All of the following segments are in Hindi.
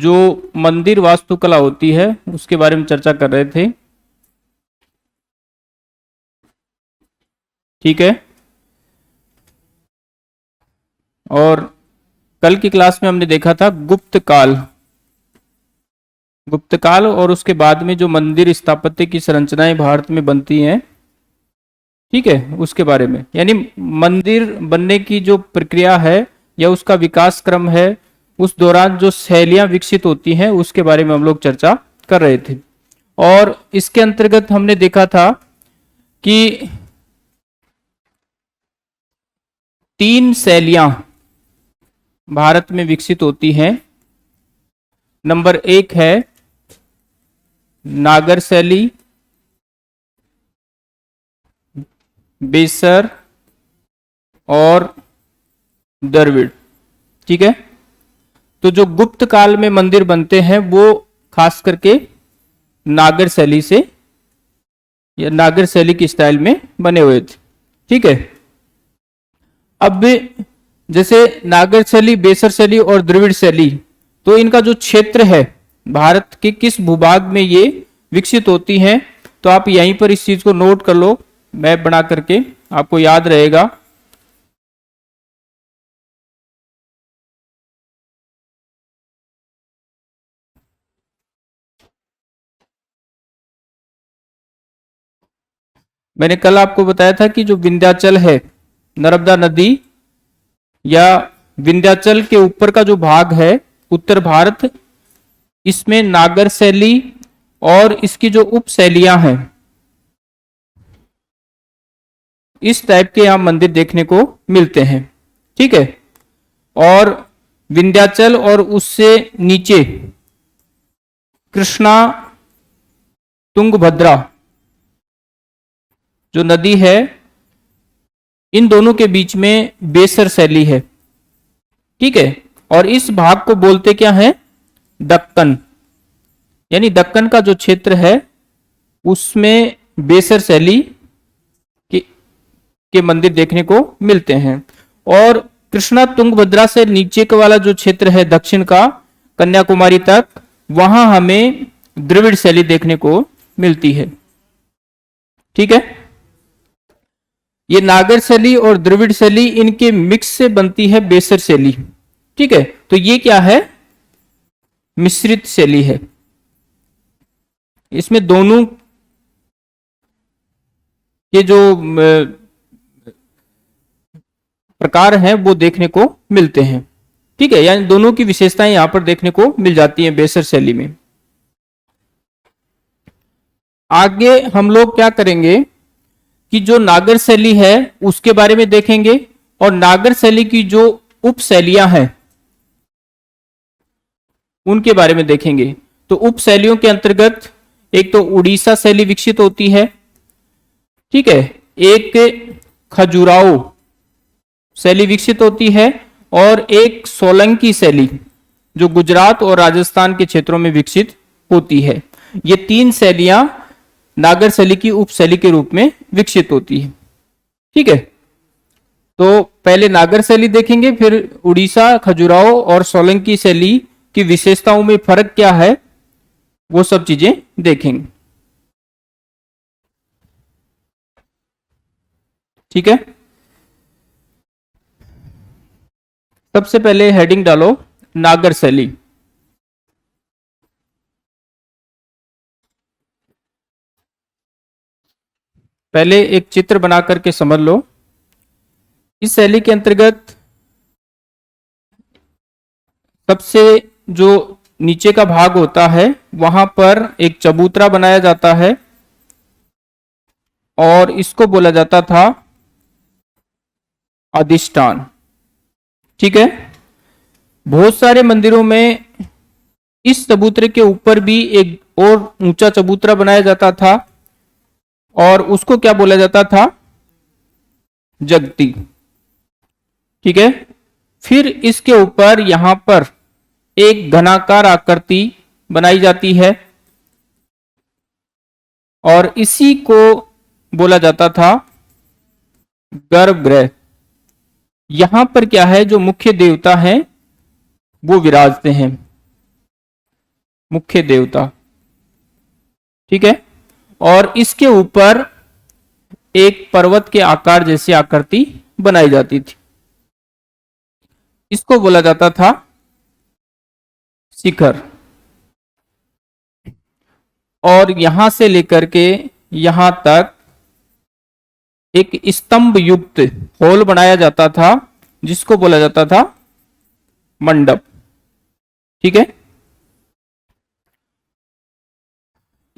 जो मंदिर वास्तुकला होती है उसके बारे में चर्चा कर रहे थे। ठीक है, और कल की क्लास में हमने देखा था गुप्त काल, गुप्त काल और उसके बाद में जो मंदिर स्थापत्य की संरचनाएं भारत में बनती हैं, ठीक है, उसके बारे में, यानी मंदिर बनने की जो प्रक्रिया है या उसका विकास क्रम है, उस दौरान जो शैलियां विकसित होती हैं उसके बारे में हम लोग चर्चा कर रहे थे। और इसके अंतर्गत हमने देखा था कि 3 शैलियां भारत में विकसित होती हैं। नंबर 1 है नागर शैली, बेसर और द्रविड़। ठीक है, तो जो गुप्त काल में मंदिर बनते हैं वो खास करके नागर शैली से या नागर शैली की स्टाइल में बने हुए थे। ठीक है, अब जैसे नागर शैली, बेसर शैली और द्रविड़ शैली, तो इनका जो क्षेत्र है भारत के किस भूभाग में ये विकसित होती हैं, तो आप यहीं पर इस चीज को नोट कर लो, मैप बना करके आपको याद रहेगा। मैंने कल आपको बताया था कि जो विंध्याचल है, नर्मदा नदी या विंध्याचल के ऊपर का जो भाग है उत्तर भारत, इसमें नागर शैली और इसकी जो उप शैलियां हैं, इस टाइप के यहां मंदिर देखने को मिलते हैं। ठीक है, और विंध्याचल और उससे नीचे कृष्णा तुंगभद्रा जो नदी है, इन दोनों के बीच में बेसर शैली है। ठीक है, और इस भाग को बोलते क्या है, दक्कन, यानी दक्कन का जो क्षेत्र है उसमें बेसर शैली के मंदिर देखने को मिलते हैं। और कृष्णा तुंगभद्रा से नीचे का वाला जो क्षेत्र है दक्षिण का, कन्याकुमारी तक, वहां हमें द्रविड़ शैली देखने को मिलती है। ठीक है, ये नागर शैली और द्रविड़ शैली, इनके मिक्स से बनती है बेसर शैली। ठीक है, तो ये क्या है, मिश्रित शैली है। इसमें दोनों के जो प्रकार हैं वो देखने को मिलते हैं। ठीक है, यानी दोनों की विशेषताएं यहां पर देखने को मिल जाती हैं बेसर शैली में। आगे हम लोग क्या करेंगे कि जो नागर शैली है उसके बारे में देखेंगे, और नागर शैली की जो उप शैलियां हैं उनके बारे में देखेंगे। तो उप शैलियों के अंतर्गत एक तो उड़ीसा शैली विकसित होती है। ठीक है, एक खजुराहो शैली विकसित होती है, और एक सोलंकी शैली जो गुजरात और राजस्थान के क्षेत्रों में विकसित होती है। ये 3 शैलियां नागर शैली की उप शैली के रूप में विकसित होती है। ठीक है, तो पहले नागर शैली देखेंगे, फिर उड़ीसा, खजुराहो और सोलंकी शैली की विशेषताओं में फर्क क्या है वो सब चीजें देखेंगे। ठीक है, सबसे पहले हेडिंग डालो नागर शैली। पहले एक चित्र बना करके समझ लो। इस शैली के अंतर्गत सबसे जो नीचे का भाग होता है वहां पर एक चबूतरा बनाया जाता है, और इसको बोला जाता था अधिष्ठान। ठीक है, बहुत सारे मंदिरों में इस चबूतरे के ऊपर भी एक और ऊंचा चबूतरा बनाया जाता था, और उसको क्या बोला जाता था, जगती। ठीक है, फिर इसके ऊपर यहां पर एक घनाकार आकृति बनाई जाती है, और इसी को बोला जाता था गर्भगृह। यहां पर क्या है, जो मुख्य देवता हैं वो विराजते हैं। मुख्य देवता, ठीक है। और इसके ऊपर एक पर्वत के आकार जैसी आकृति बनाई जाती थी, इसको बोला जाता था शिखर। और यहां से लेकर के यहां तक एक स्तंभ युक्त होल बनाया जाता था, जिसको बोला जाता था मंडप, ठीक है।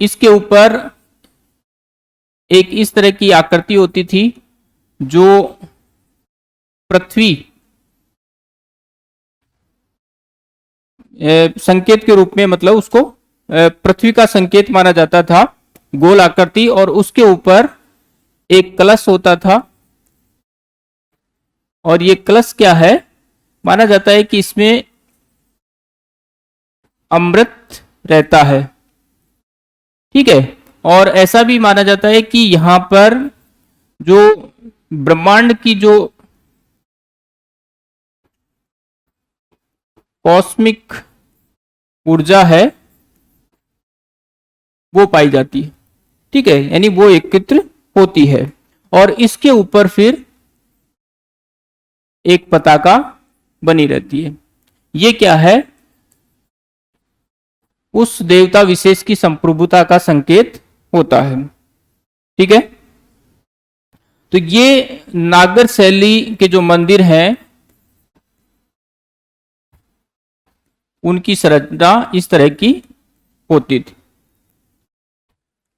इसके ऊपर एक इस तरह की आकृति होती थी जो पृथ्वी संकेत के रूप में, मतलब उसको पृथ्वी का संकेत माना जाता था, गोल आकृति। और उसके ऊपर एक कलश होता था, और ये कलश क्या है, माना जाता है कि इसमें अमृत रहता है, ठीक है। और ऐसा भी माना जाता है कि यहां पर जो ब्रह्मांड की जो कॉस्मिक ऊर्जा है वो पाई जाती है, ठीक है, यानी वो एकत्र होती है। और इसके ऊपर फिर एक पताका बनी रहती है। ये क्या है, उस देवता विशेष की संप्रभुता का संकेत होता है, ठीक है। तो ये नागर शैली के जो मंदिर हैं उनकी संरचना इस तरह की होती थी,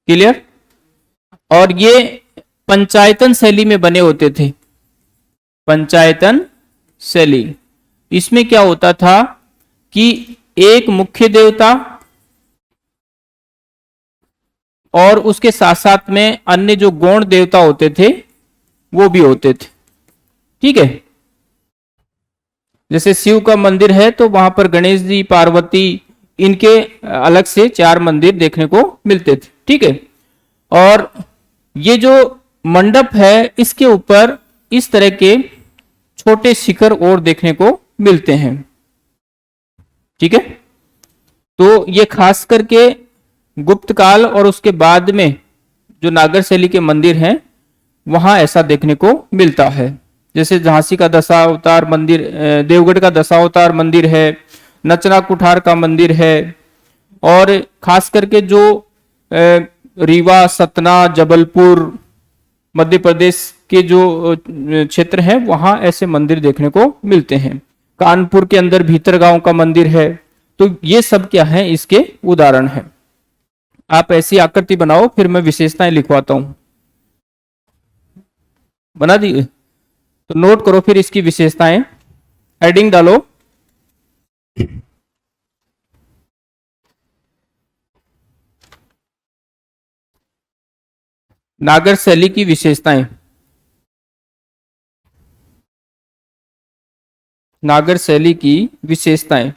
क्लियर। और ये पंचायतन शैली में बने होते थे, पंचायतन शैली। इसमें क्या होता था कि एक मुख्य देवता और उसके साथ साथ में अन्य जो गौण देवता होते थे वो भी होते थे, ठीक है। जैसे शिव का मंदिर है तो वहां पर गणेश जी, पार्वती, इनके अलग से 4 मंदिर देखने को मिलते थे, ठीक है। और ये जो मंडप है इसके ऊपर इस तरह के छोटे शिखर और देखने को मिलते हैं, ठीक है। तो ये खास करके गुप्त काल और उसके बाद में जो नागर शैली के मंदिर हैं वहां ऐसा देखने को मिलता है। जैसे झांसी का दशावतार मंदिर, देवगढ़ का दशावतार मंदिर है, नचना कुठार का मंदिर है, और खास करके जो रीवा, सतना, जबलपुर, मध्य प्रदेश के जो क्षेत्र हैं वहां ऐसे मंदिर देखने को मिलते हैं। कानपुर के अंदर भीतरगांव का मंदिर है। तो ये सब क्या है, इसके उदाहरण हैं। आप ऐसी आकृति बनाओ, फिर मैं विशेषताएं लिखवाता हूं। बना दी तो नोट करो फिर इसकी विशेषताएं, हेडिंग डालो। नागर शैली की विशेषताएं, नागर शैली की विशेषताएं।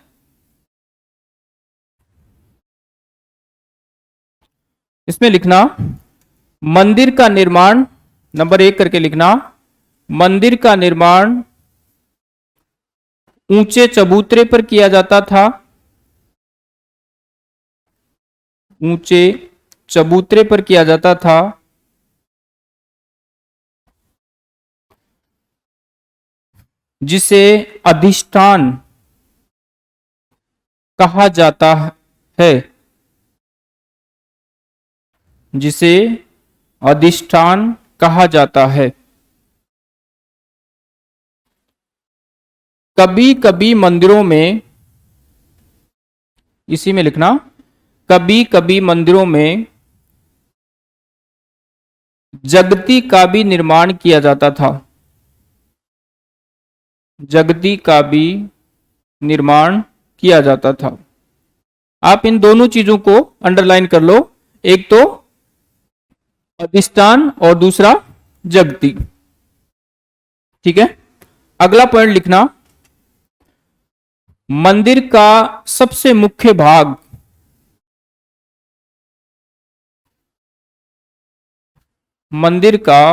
इसमें लिखना मंदिर का निर्माण, नंबर 1 करके लिखना, मंदिर का निर्माण ऊंचे चबूतरे पर किया जाता था, ऊंचे चबूतरे पर किया जाता था, जिसे अधिष्ठान कहा जाता है, जिसे अधिष्ठान कहा जाता है। कभी कभी मंदिरों में, इसी में लिखना, कभी कभी मंदिरों में जगती का भी निर्माण किया जाता था, जगती का भी निर्माण किया जाता था। आप इन दोनों चीजों को अंडरलाइन कर लो, एक तो अधिष्ठान और दूसरा जगती, ठीक है। अगला पॉइंट लिखना, मंदिर का सबसे मुख्य भाग, मंदिर का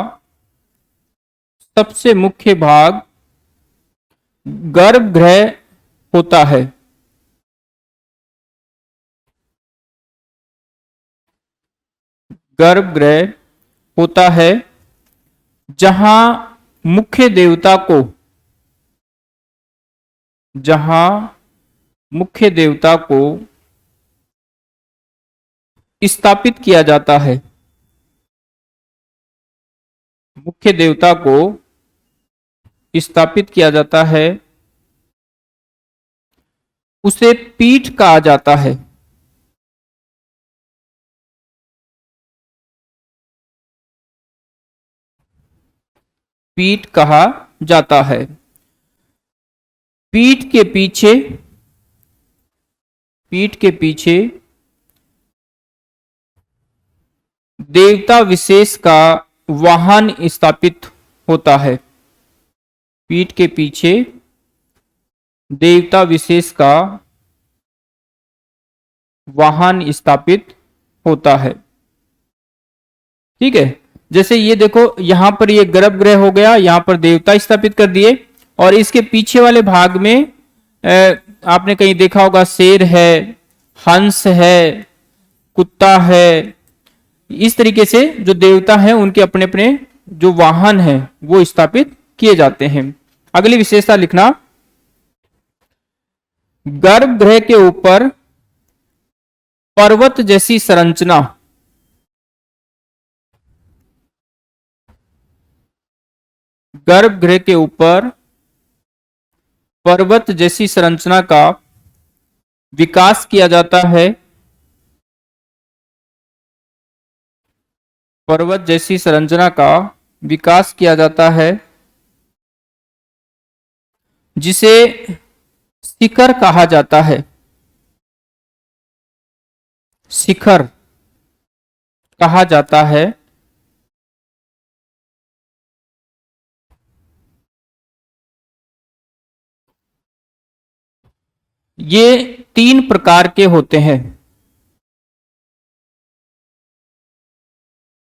सबसे मुख्य भाग गर्भगृह होता है, गर्भगृह होता है जहां मुख्य देवता को स्थापित किया जाता है, मुख्य देवता को स्थापित किया जाता है, उसे पीठ कहा जाता है। पीठ कहा जाता है। पीठ के पीछे देवता विशेष का वाहन स्थापित होता है। पीठ के पीछे देवता विशेष का वाहन स्थापित होता है। ठीक है, जैसे ये देखो यहां पर ये गर्भगृह हो गया, यहां पर देवता स्थापित कर दिए, और इसके पीछे वाले भाग में आपने कहीं देखा होगा शेर है, हंस है, कुत्ता है। इस तरीके से जो देवता हैं उनके अपने अपने जो वाहन हैं वो स्थापित किए जाते हैं। अगली विशेषता लिखना, गर्भगृह के ऊपर पर्वत जैसी संरचना, गर्भगृह के ऊपर पर्वत जैसी संरचना का विकास किया जाता है। पर्वत जैसी संरचना का विकास किया जाता है, जिसे शिखर कहा जाता है। शिखर कहा जाता है। ये 3 प्रकार के होते हैं।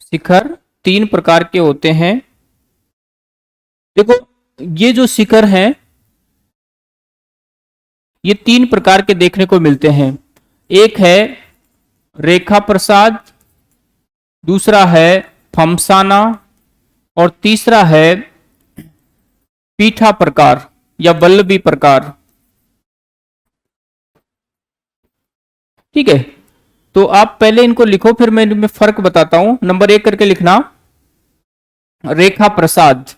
शिखर 3 प्रकार के होते हैं। देखो ये जो शिखर हैं ये 3 प्रकार के देखने को मिलते हैं। एक है रेखा प्रसाद, दूसरा है फमसाना, और तीसरा है पीठा प्रकार या वल्लभी प्रकार। ठीक है, तो आप पहले इनको लिखो, फिर मैं इनमें फर्क बताता हूं। नंबर 1 करके लिखना, रेखा प्रसाद।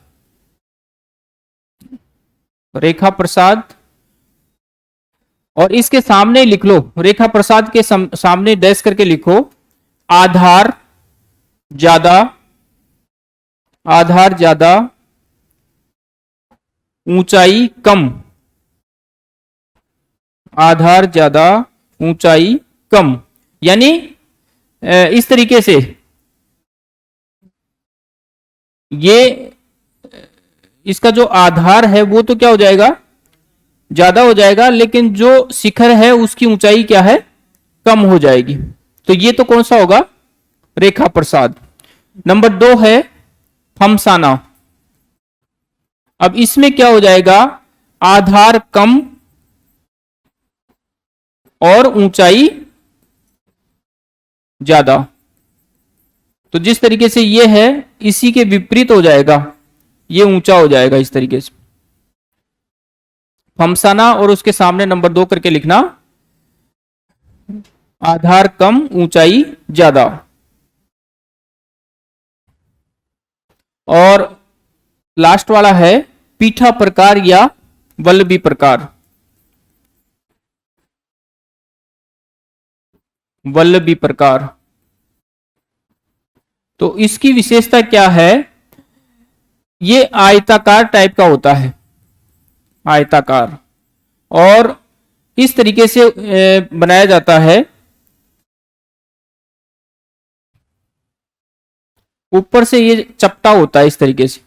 रेखा प्रसाद, और इसके सामने लिख लो, रेखा प्रसाद के सामने डैश करके लिखो, आधार ज्यादा, आधार ज्यादा, ऊंचाई कम, आधार ज्यादा, ऊंचाई कम। यानी इस तरीके से ये इसका जो आधार है वो तो क्या हो जाएगा, ज्यादा हो जाएगा, लेकिन जो शिखर है उसकी ऊंचाई क्या है, कम हो जाएगी। तो ये तो कौन सा होगा, रेखा प्रसाद। नंबर 2 है फमसाना। अब इसमें क्या हो जाएगा, आधार कम और ऊंचाई ज्यादा। तो जिस तरीके से ये है इसी के विपरीत हो जाएगा, ये ऊंचा हो जाएगा इस तरीके से। फमसाना, और उसके सामने नंबर 2 करके लिखना, आधार कम, ऊंचाई ज्यादा। और लास्ट वाला है पीठा प्रकार या वल्लभी प्रकार। वल्लभी प्रकार, तो इसकी विशेषता क्या है, ये आयताकार टाइप का होता है, आयताकार, और इस तरीके से बनाया जाता है। ऊपर से ये चपटा होता है इस तरीके से,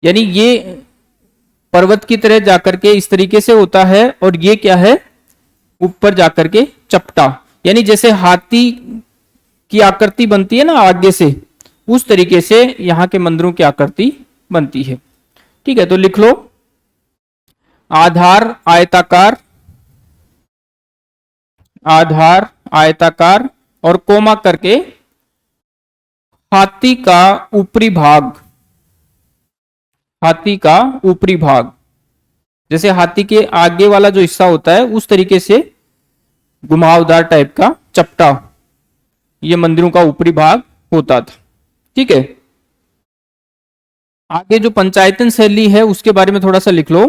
यानी ये पर्वत की तरह जाकर के इस तरीके से होता है, और ये क्या है, ऊपर जाकर के चपटा, यानी जैसे हाथी की आकृति बनती है ना आगे से, उस तरीके से यहां के मंदिरों की आकृति बनती है। ठीक है, तो लिख लो, आधार आयताकार, आधार, आयताकार और कोमा करके हाथी का ऊपरी भाग, हाथी का ऊपरी भाग, जैसे हाथी के आगे वाला जो हिस्सा होता है उस तरीके से घुमावदार टाइप का चपटा ये मंदिरों का ऊपरी भाग होता था। ठीक है, आगे जो पंचायतन शैली है उसके बारे में थोड़ा सा लिख लो।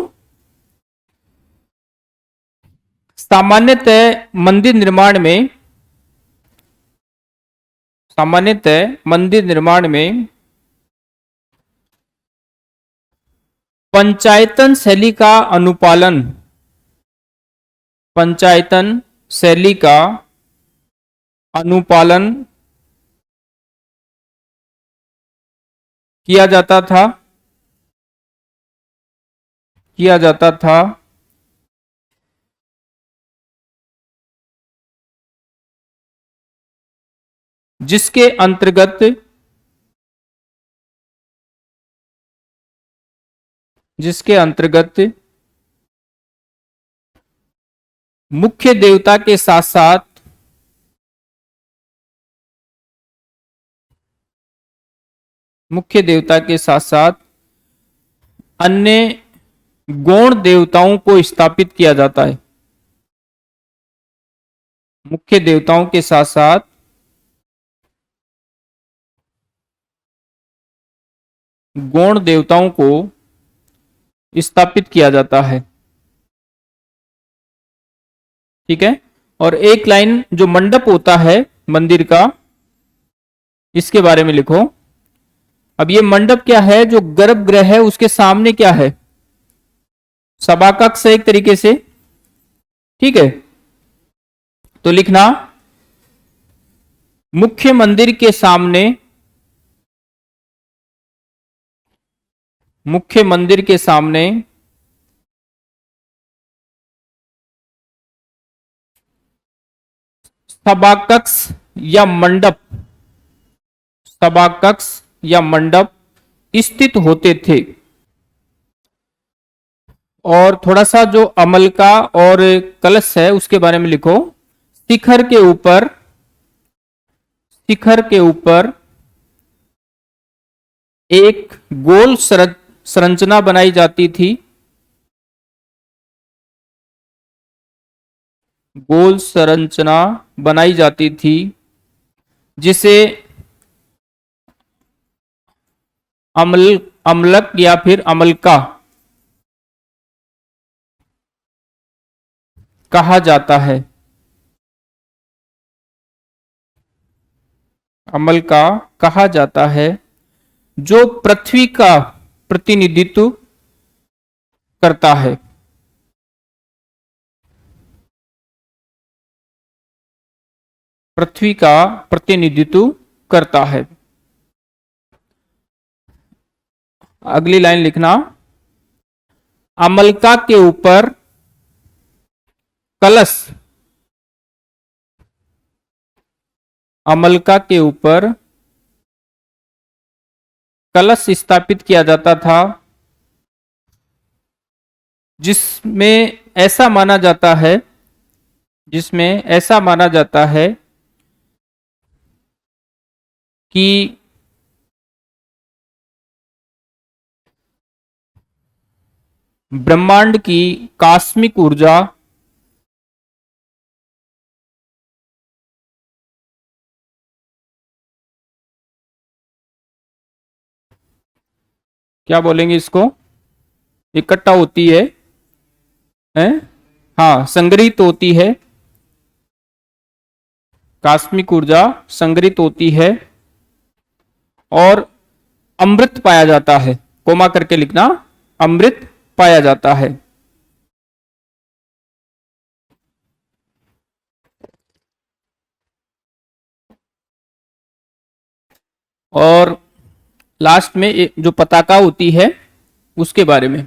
सामान्यतः मंदिर निर्माण में, सामान्यतः मंदिर निर्माण में पंचायतन शैली का अनुपालन, पंचायतन शैली का अनुपालन किया जाता था, किया जाता था। जिसके अंतर्गत, जिसके अंतर्गत मुख्य देवता के साथ साथ मुख्य देवता के साथ साथ अन्य गौण देवताओं को स्थापित किया जाता है। मुख्य देवताओं के साथ साथ गौण देवताओं को स्थापित किया जाता है। ठीक है, और एक लाइन जो मंडप होता है मंदिर का, इसके बारे में लिखो। अब ये मंडप क्या है, जो गर्भगृह है उसके सामने क्या है, सभाकक्ष है एक तरीके से। ठीक है, तो लिखना मुख्य मंदिर के सामने, मुख्य मंदिर के सामने सभाकक्ष या मंडप, सभाकक्ष या मंडप स्थित होते थे। और थोड़ा सा जो अमलका और कलश है उसके बारे में लिखो। शिखर के ऊपर, शिखर के ऊपर एक गोल संरचना बनाई जाती थी, गोल संरचना बनाई जाती थी जिसे अमलक या फिर अमलका कहा जाता है। अमलका कहा जाता है, जो पृथ्वी का प्रतिनिधित्व करता है। पृथ्वी का प्रतिनिधित्व करता है। अगली लाइन लिखना, अमलका के ऊपर कलश, अमलका के ऊपर कलश स्थापित किया जाता था, जिसमें ऐसा माना जाता है, जिसमें ऐसा माना जाता है कि ब्रह्मांड की कॉस्मिक ऊर्जा क्या बोलेंगे इसको, इकट्ठा होती है? हाँ, संग्रहित होती है। कॉस्मिक ऊर्जा संग्रहित होती है और अमृत पाया जाता है। कोमा करके लिखना, अमृत पाया जाता है। और लास्ट में जो पताका होती है उसके बारे में,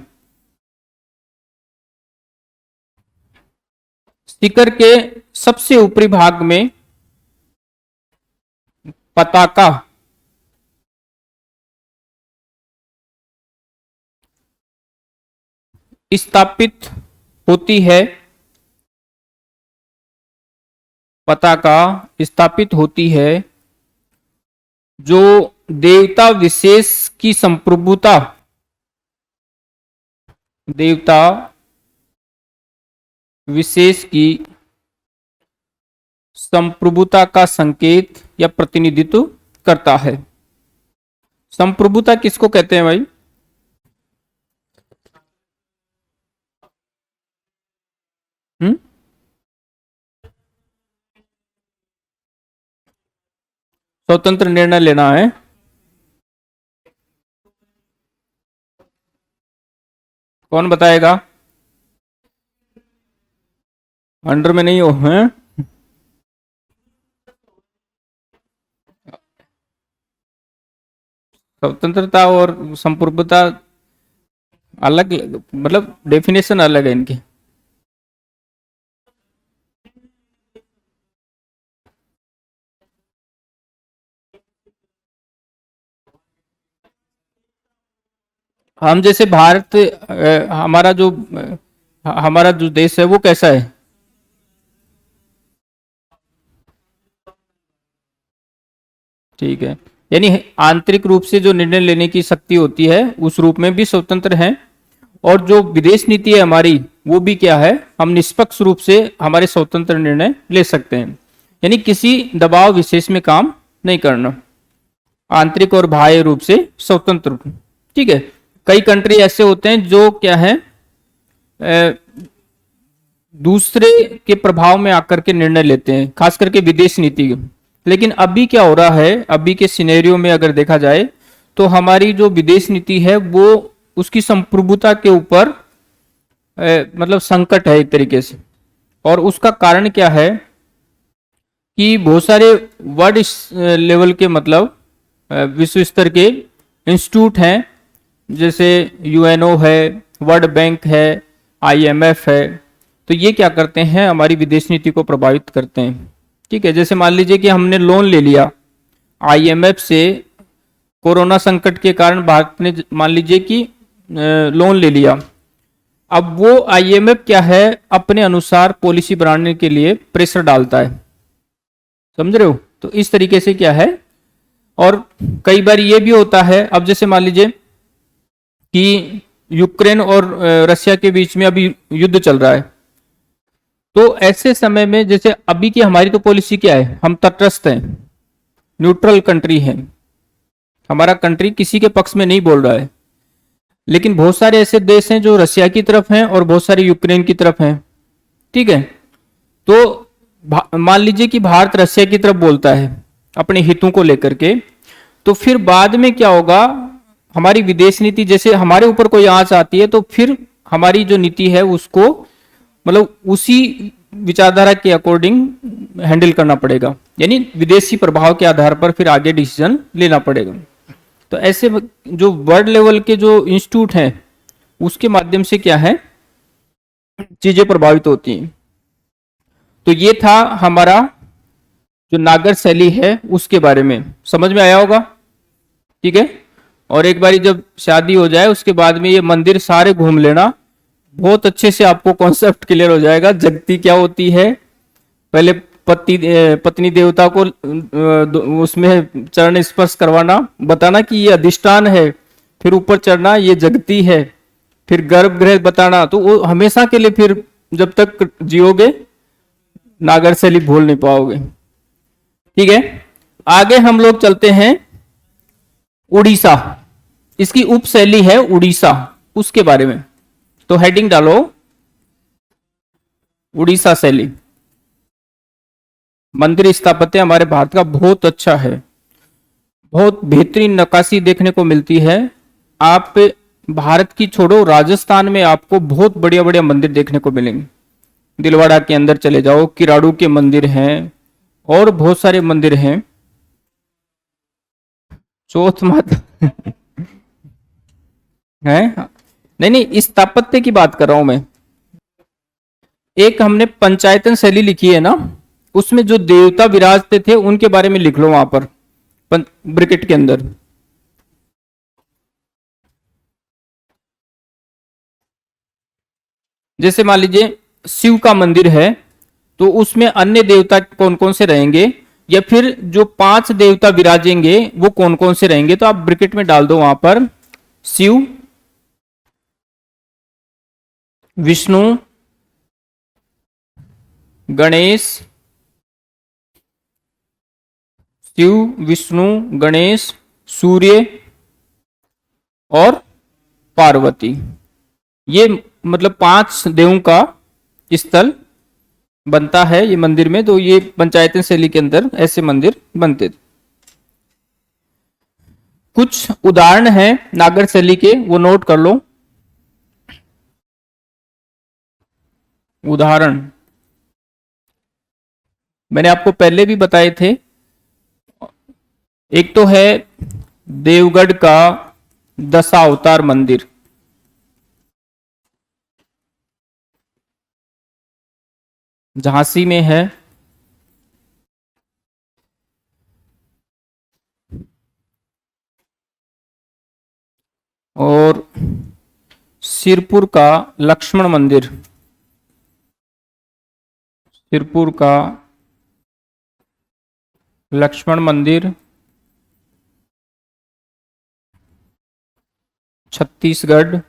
शिखर के सबसे ऊपरी भाग में पताका स्थापित होती है पताका स्थापित होती है जो देवता विशेष की संप्रभुता, देवता विशेष की संप्रभुता का संकेत या प्रतिनिधित्व करता है। संप्रभुता किसको कहते हैं भाई? हम्म, स्वतंत्र निर्णय लेना है। कौन बताएगा? अंडर में नहीं हो हैं? स्वतंत्रता और संप्रभुता अलग, मतलब डेफिनेशन अलग है इनकी। हम जैसे भारत, हमारा जो देश है वो कैसा है? ठीक है, यानी आंतरिक रूप से जो निर्णय लेने की शक्ति होती है उस रूप में भी स्वतंत्र है। और जो विदेश नीति है हमारी, वो भी क्या है, हम निष्पक्ष रूप से हमारे स्वतंत्र निर्णय ले सकते हैं, यानी किसी दबाव विशेष में काम नहीं करना, आंतरिक और बाह्य रूप से स्वतंत्र। ठीक है, कई कंट्री ऐसे होते हैं जो क्या है, दूसरे के प्रभाव में आकर के निर्णय लेते हैं, खास करके विदेश नीति। लेकिन अभी क्या हो रहा है, अभी के सिनेरियो में अगर देखा जाए तो हमारी जो विदेश नीति है वो उसकी संप्रभुता के ऊपर मतलब संकट है एक तरीके से। और उसका कारण क्या है कि बहुत सारे वर्ल्ड लेवल के, मतलब विश्व स्तर के इंस्टीट्यूट हैं, जैसे यूएनओ है, वर्ल्ड बैंक है, आईएमएफ है। तो ये क्या करते हैं, हमारी विदेश नीति को प्रभावित करते हैं। ठीक है, जैसे मान लीजिए कि हमने लोन ले लिया आईएमएफ से, कोरोना संकट के कारण भारत ने मान लीजिए कि लोन ले लिया। अब वो आईएमएफ क्या है, अपने अनुसार पॉलिसी बनाने के लिए प्रेशर डालता है, समझ रहे हो? तो इस तरीके से क्या है। और कई बार ये भी होता है, अब जैसे मान लीजिए कि यूक्रेन और रशिया के बीच में अभी युद्ध चल रहा है, तो ऐसे समय में जैसे अभी की हमारी तो पॉलिसी क्या है, हम तटस्थ हैं, न्यूट्रल कंट्री हैं, हमारा कंट्री किसी के पक्ष में नहीं बोल रहा है। लेकिन बहुत सारे ऐसे देश हैं जो रशिया की तरफ हैं और बहुत सारे यूक्रेन की तरफ हैं। ठीक है, तो मान लीजिए कि भारत रशिया की तरफ बोलता है अपने हितों को लेकर के, तो फिर बाद में क्या होगा, हमारी विदेश नीति, जैसे हमारे ऊपर कोई आंच आती है तो फिर हमारी जो नीति है उसको मतलब उसी विचारधारा के अकॉर्डिंग हैंडल करना पड़ेगा, यानी विदेशी प्रभाव के आधार पर फिर आगे डिसीजन लेना पड़ेगा। तो ऐसे जो वर्ल्ड लेवल के जो इंस्टीट्यूट हैं उसके माध्यम से क्या है, चीजें प्रभावित होती हैं। तो ये था हमारा जो नागर शैली है उसके बारे में, समझ में आया होगा? ठीक है, और एक बारी जब शादी हो जाए उसके बाद में ये मंदिर सारे घूम लेना, बहुत अच्छे से आपको कॉन्सेप्ट क्लियर हो जाएगा। जगती क्या होती है, पहले पत्नी देवता को उसमें चरण स्पर्श करवाना, बताना कि ये अधिष्ठान है, फिर ऊपर चढ़ना ये जगती है, फिर गर्भगृह बताना। तो वो हमेशा के लिए फिर जब तक जियोगे नागर शैली भूल नहीं पाओगे। ठीक है, आगे हम लोग चलते हैं उड़ीसा, इसकी उप शैली है उड़ीसा, उसके बारे में। तो हेडिंग डालो उड़ीसा शैली। मंदिर स्थापत्य हमारे भारत का बहुत अच्छा है, बहुत बेहतरीन नक्काशी देखने को मिलती है। आप भारत की छोड़ो, राजस्थान में आपको बहुत बढ़िया बढ़िया मंदिर देखने को मिलेंगे। दिलवाड़ा के अंदर चले जाओ, किराड़ू के मंदिर हैं और बहुत सारे मंदिर हैं। चौथ माता है, नहीं नहीं, इस स्थापत्य की बात कर रहा हूं मैं। एक हमने पंचायतन शैली लिखी है ना, उसमें जो देवता विराजते थे उनके बारे में लिख लो वहां पर ब्रैकेट के अंदर। जैसे मान लीजिए शिव का मंदिर है, तो उसमें अन्य देवता कौन कौन से रहेंगे, या फिर जो 5 देवता विराजेंगे वो कौन कौन से रहेंगे। तो आप ब्रैकेट में डाल दो वहां पर शिव, विष्णु, गणेश, शिव, विष्णु, गणेश, सूर्य और पार्वती। ये मतलब 5 देवों का स्थल बनता है ये मंदिर में। तो ये पंचायतन शैली के अंदर ऐसे मंदिर बनते थे। कुछ उदाहरण हैं नागर शैली के, वो नोट कर लो। उदाहरण मैंने आपको पहले भी बताए थे। एक तो है देवगढ़ का दशावतार मंदिर, झांसी में है। और सिरपुर का लक्ष्मण मंदिर, सिरपुर का लक्ष्मण मंदिर छत्तीसगढ़।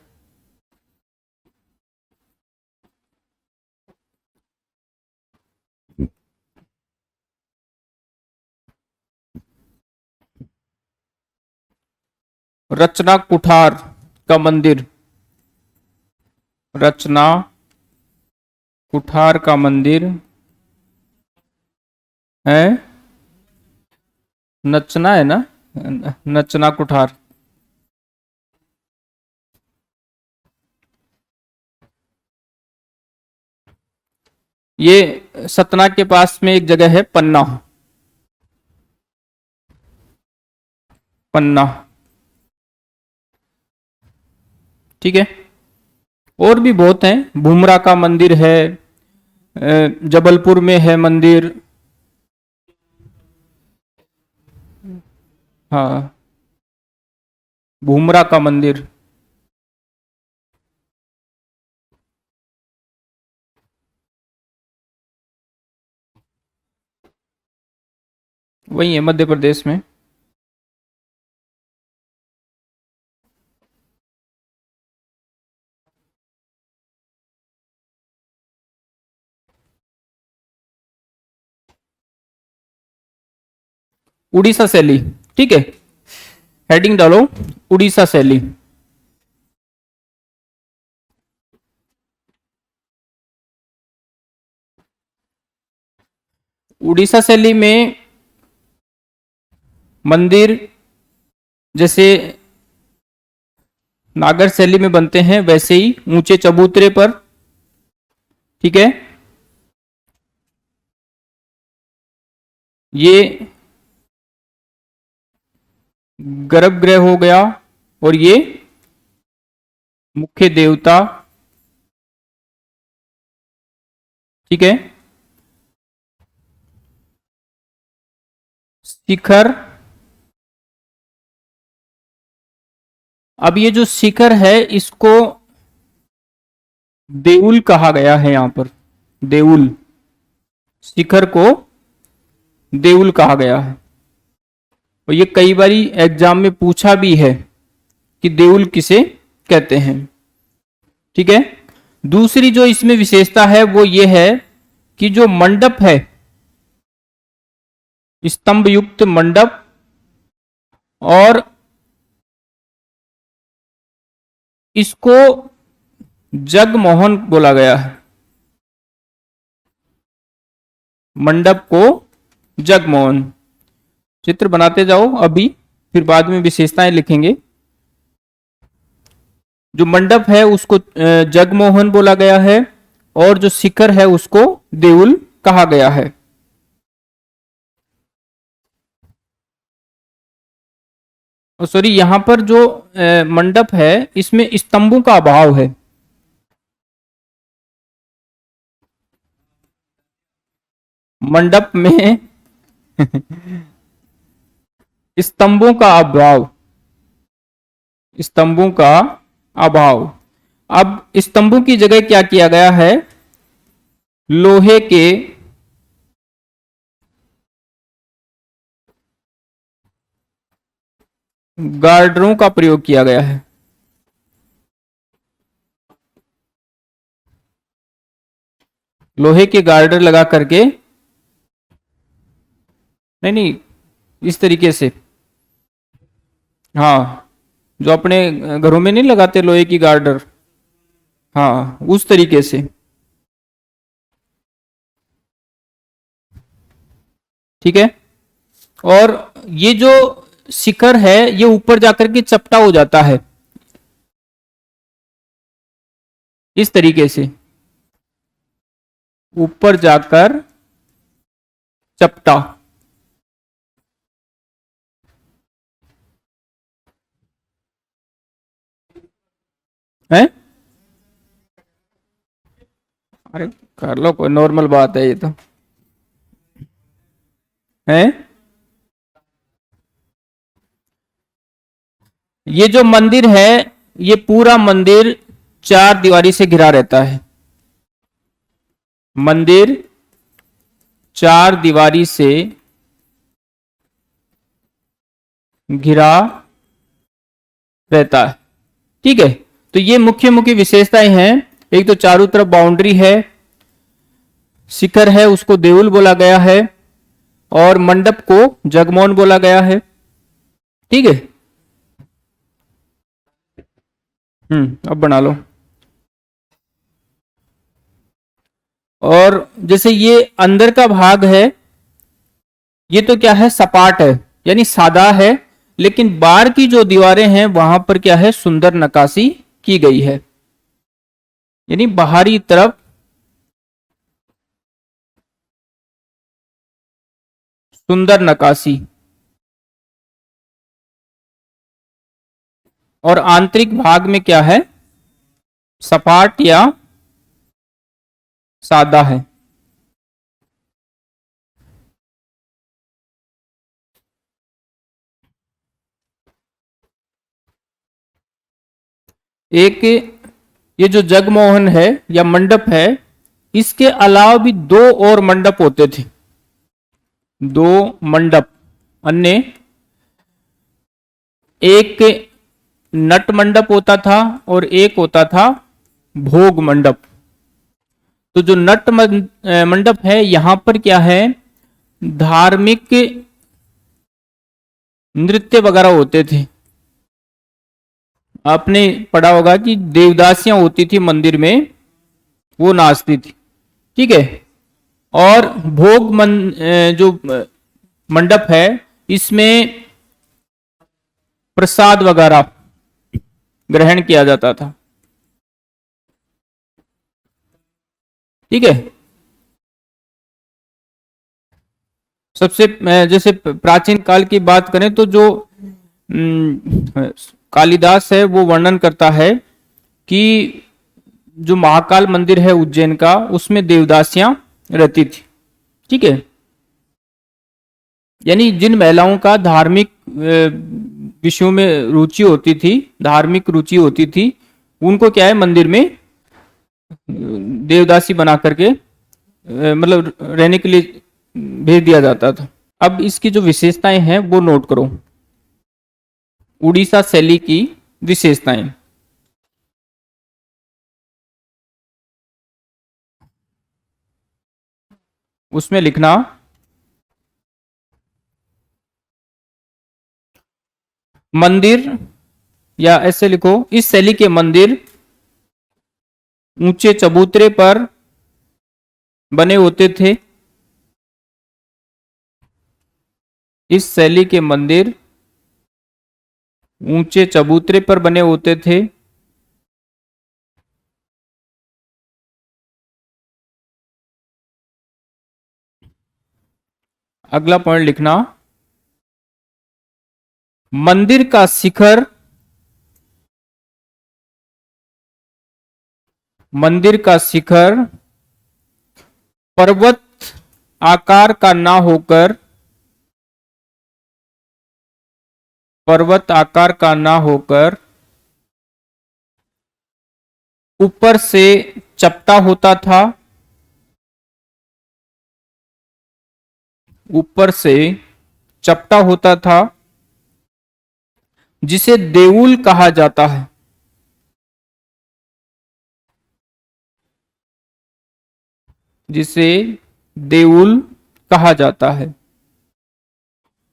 रचना कुठार का मंदिर, रचना कुठार का मंदिर है, नचना है ना, नचना कुठार। ये सतना के पास में एक जगह है पन्ना, पन्ना, ठीक है। और भी बहुत हैं, भूमरा का मंदिर है, जबलपुर में है मंदिर। हाँ, भूमरा का मंदिर। वही है मध्य प्रदेश में। उड़ीसा शैली, ठीक है, हेडिंग डालो उड़ीसा शैली। उड़ीसा शैली में मंदिर जैसे नागर शैली में बनते हैं वैसे ही ऊंचे चबूतरे पर, ठीक है। ये गर्भगृह हो गया, और ये मुख्य देवता, ठीक है। शिखर, अब ये जो शिखर है इसको देउल कहा गया है। यहां पर देउल, शिखर को देउल कहा गया है। और ये कई बारी एग्जाम में पूछा भी है कि देउल किसे कहते हैं, ठीक है। दूसरी जो इसमें विशेषता है वो ये है कि जो मंडप है, स्तंभ युक्त मंडप, और इसको जगमोहन बोला गया है। मंडप को जगमोहन। चित्र बनाते जाओ अभी, फिर बाद में विशेषताएं लिखेंगे। जो मंडप है उसको जगमोहन बोला गया है, और जो शिखर है उसको देउल कहा गया है। सॉरी, यहां पर जो मंडप है इसमें स्तंभों का अभाव है। मंडप में स्तंभों का अभाव, स्तंभों का अभाव। अब स्तंभों की जगह क्या किया गया है, लोहे के गार्डरों का प्रयोग किया गया है। लोहे के गार्डर लगा करके, नहीं नहीं, इस तरीके से, हाँ, जो अपने घरों में नहीं लगाते लोहे की गार्डर, हाँ, उस तरीके से। ठीक है। और ये जो शिखर है ये ऊपर जाकर के चपटा हो जाता है इस तरीके से, ऊपर जाकर चपटा है। अरे कर लो, कोई नॉर्मल बात है ये तो, है। ये जो मंदिर है, ये पूरा मंदिर चार दीवारी से घिरा रहता है। मंदिर चार दीवारी से घिरा रहता है। ठीक है। तो ये मुख्य मुख्य विशेषताएं हैं। एक तो चारों तरफ बाउंड्री है, शिखर है उसको देउल बोला गया है, और मंडप को जगमोहन बोला गया है। ठीक है। अब बना लो। और जैसे ये अंदर का भाग है, ये तो क्या है, सपाट है, यानी सादा है, लेकिन बाहर की जो दीवारें हैं वहां पर क्या है, सुंदर नक्काशी की गई है, यानी बाहरी तरफ सुंदर नक्काशी, और आंतरिक भाग में क्या है, सपाट या सादा है। एक ये जो जगमोहन है या मंडप है, इसके अलावा भी दो और मंडप होते थे, दो मंडप अन्य। एक नट मंडप होता था और एक होता था भोग मंडप। तो जो नट मंडप है, यहां पर क्या है, धार्मिक नृत्य वगैरह होते थे। आपने पढ़ा होगा कि देवदासियां होती थी मंदिर में, वो नाचती थी। ठीक है। और जो मंडप है, इसमें प्रसाद वगैरह ग्रहण किया जाता था। ठीक है। सबसे जैसे प्राचीन काल की बात करें तो जो कालिदास है वो वर्णन करता है कि जो महाकाल मंदिर है उज्जैन का, उसमें देवदासियां रहती थी। ठीक है। यानी जिन महिलाओं का धार्मिक विषयों में रुचि होती थी, धार्मिक रुचि होती थी, उनको क्या है, मंदिर में देवदासी बना करके मतलब रहने के लिए भेज दिया जाता था। अब इसकी जो विशेषताएं हैं वो नोट करो, उड़ीसा शैली की विशेषताएं। उसमें लिखना, मंदिर, या ऐसे लिखो, इस शैली के मंदिर ऊंचे चबूतरे पर बने होते थे। इस शैली के मंदिर ऊंचे चबूतरे पर बने होते थे। अगला पॉइंट लिखना, मंदिर का शिखर, मंदिर का शिखर पर्वत आकार का ना होकर, पर्वत आकार का ना होकर ऊपर से चपटा होता था, ऊपर से चपटा होता था, जिसे देउल कहा जाता है। जिसे देउल कहा जाता है।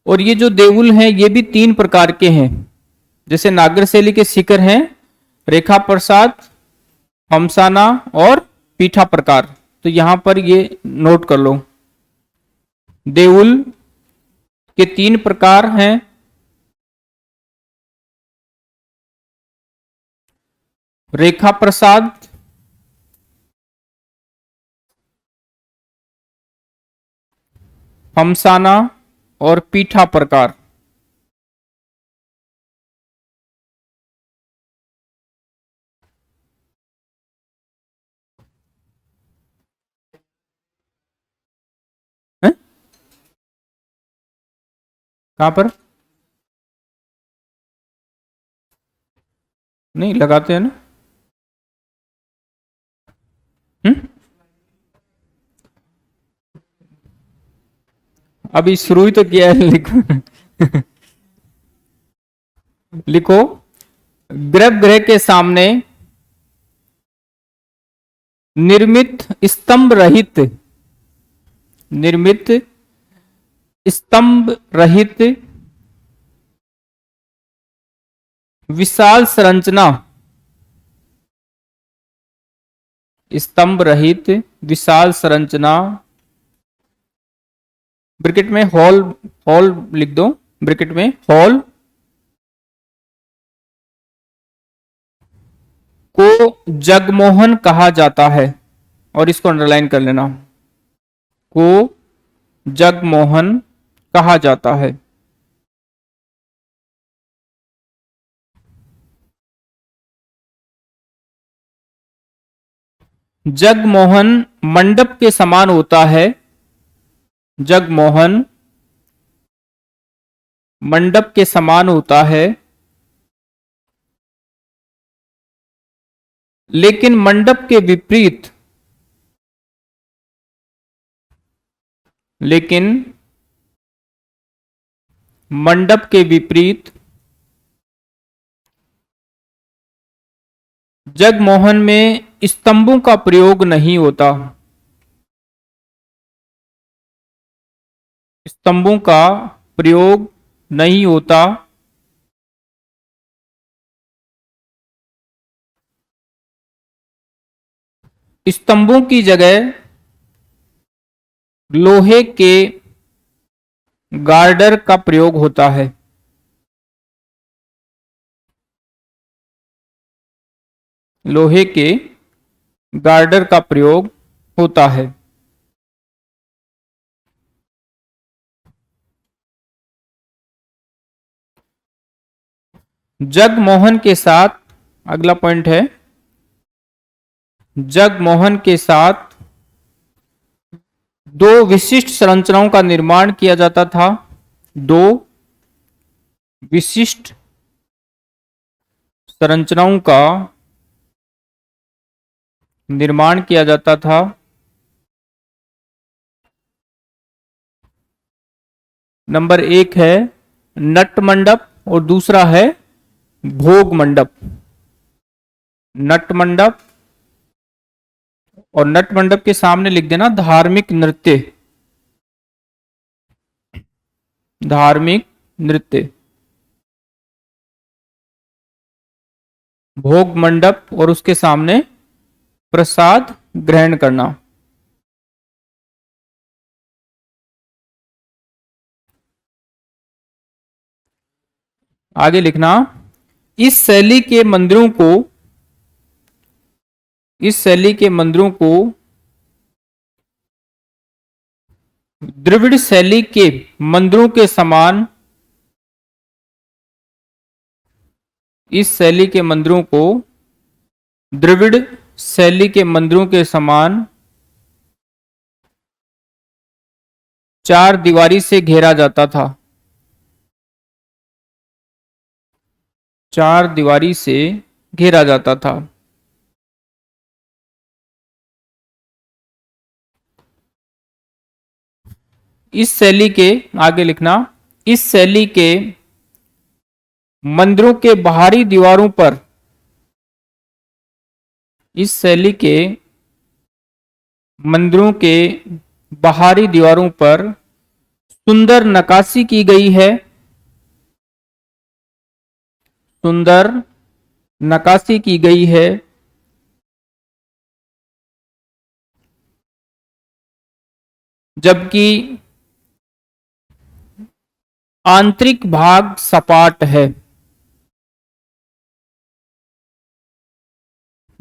और ये जो देउल हैं ये भी 3 प्रकार के हैं। जैसे नागर शैली के शिखर हैं रेखा प्रसाद, हमसाना और पीठा प्रकार। तो यहां पर ये नोट कर लो, देउल के 3 प्रकार हैं। रेखा प्रसाद, हमसाना और पीठा प्रकार। है? कहां पर? नहीं लगाते हैं ना। हम्म अभी शुरू ही तो किया है, लिखो। लिखो, गर्भगृह के सामने निर्मित स्तंभ रहित, निर्मित स्तंभ रहित विशाल संरचना, स्तंभ रहित विशाल संरचना, ब्रैकेट में हॉल, हॉल लिख दो, ब्रैकेट में हॉल को जगमोहन कहा जाता है। और इसको अंडरलाइन कर लेना, को जगमोहन कहा जाता है। जगमोहन मंडप के समान होता है। जगमोहन मंडप के समान होता है, लेकिन मंडप के विपरीत, लेकिन मंडप के विपरीत जगमोहन में स्तंभों का प्रयोग नहीं होता। स्तंभों का प्रयोग नहीं होता। स्तंभों की जगह लोहे के गार्डर का प्रयोग होता है। लोहे के गार्डर का प्रयोग होता है। जगमोहन के साथ, अगला पॉइंट है, जगमोहन के साथ 2 विशिष्ट संरचनाओं का निर्माण किया जाता था। 2 विशिष्ट संरचनाओं का निर्माण किया जाता था। नंबर 1 है नट मंडप और दूसरा है भोग मंडप। नट मंडप, और नट मंडप के सामने लिख देना धार्मिक नृत्य। धार्मिक नृत्य। भोग मंडप और उसके सामने प्रसाद ग्रहण करना। आगे लिखना, इस शैली के मंदिरों को, इस शैली के मंदिरों को द्रविड़ शैली के मंदिरों के समान, इस शैली के मंदिरों को द्रविड़ शैली के मंदिरों के समान 4 दीवारी से घेरा जाता था। 4 दीवारी से घेरा जाता था। इस शैली के, आगे लिखना, इस शैली के मंदिरों के बाहरी दीवारों पर, इस शैली के मंदिरों के बाहरी दीवारों पर सुंदर नक्काशी की गई है, सुंदर नक्काशी की गई है, जबकि आंतरिक भाग सपाट है,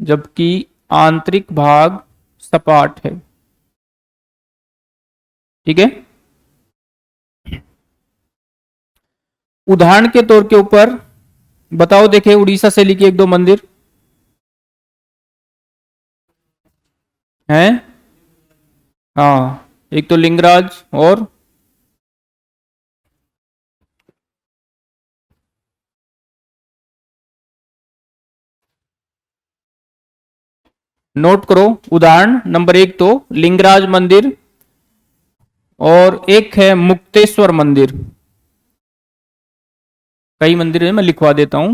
जबकि आंतरिक भाग सपाट है। ठीक है। उदाहरण के तौर के ऊपर बताओ, देखे उड़ीसा शैली के एक दो मंदिर हैं। हाँ, एक तो लिंगराज और नोट करो। उदाहरण नंबर एक तो लिंगराज मंदिर और एक है मुक्तेश्वर मंदिर। कई मंदिर है, मैं लिखवा देता हूं।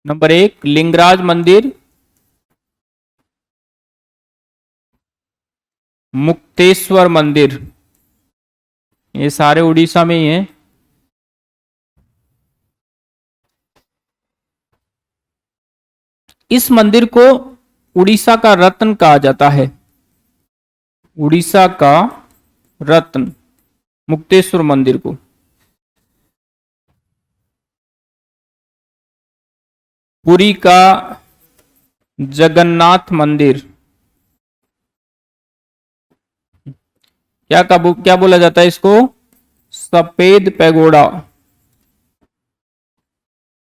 नंबर एक लिंगराज मंदिर, मुक्तेश्वर मंदिर, ये सारे उड़ीसा में ही हैं। इस मंदिर को उड़ीसा का रत्न कहा जाता है, उड़ीसा का रत्न मुक्तेश्वर मंदिर को। पुरी का जगन्नाथ मंदिर, क्या बोला जाता है इसको? सफेद पैगोडा।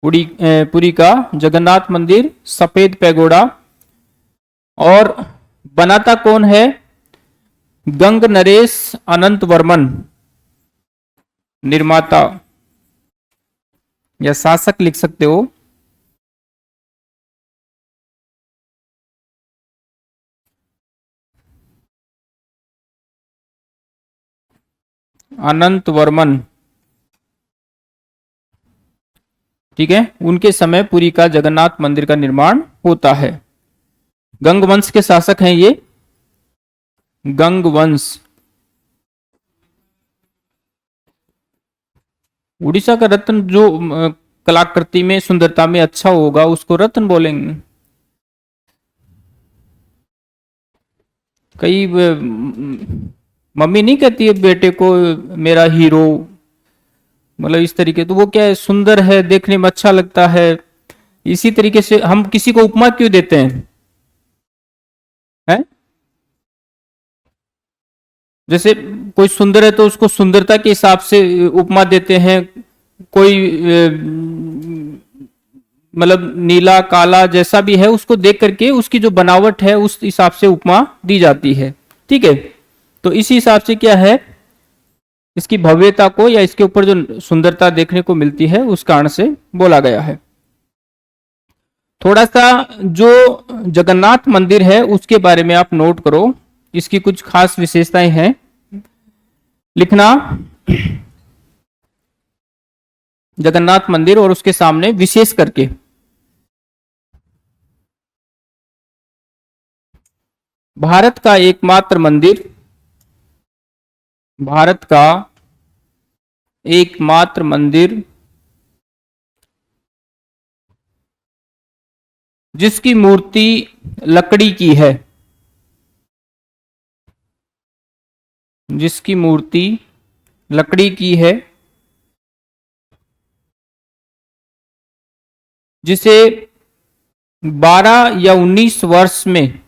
पुरी का जगन्नाथ मंदिर, सफेद पैगोडा। और बनाता कौन है? गंग नरेश अनंत वर्मन, निर्माता या शासक लिख सकते हो। अनंत वर्मन, ठीक है। उनके समय पुरी का जगन्नाथ मंदिर का निर्माण होता है। गंग वंश के शासक हैं ये, गंग वंश। उड़ीसा का रत्न जो कलाकृति में, सुंदरता में अच्छा होगा उसको रत्न बोलेंगे। कई मम्मी नहीं कहती है बेटे को मेरा हीरो, मतलब इस तरीके, तो वो क्या है, सुंदर है, देखने में अच्छा लगता है। इसी तरीके से हम किसी को उपमा क्यों देते हैं? है? जैसे कोई सुंदर है तो उसको सुंदरता के हिसाब से उपमा देते हैं। कोई मतलब नीला काला जैसा भी है उसको देख करके उसकी जो बनावट है उस हिसाब से उपमा दी जाती है। ठीक है। तो इसी हिसाब से क्या है, इसकी भव्यता को या इसके ऊपर जो सुंदरता देखने को मिलती है उस कारण से बोला गया है। थोड़ा सा जो जगन्नाथ मंदिर है उसके बारे में आप नोट करो, इसकी कुछ खास विशेषताएं हैं, लिखना। जगन्नाथ मंदिर और उसके सामने विशेष करके भारत का एकमात्र मंदिर, भारत का एकमात्र मंदिर जिसकी मूर्ति लकड़ी की है, जिसकी मूर्ति लकड़ी की है, जिसे 12 या 19 वर्ष में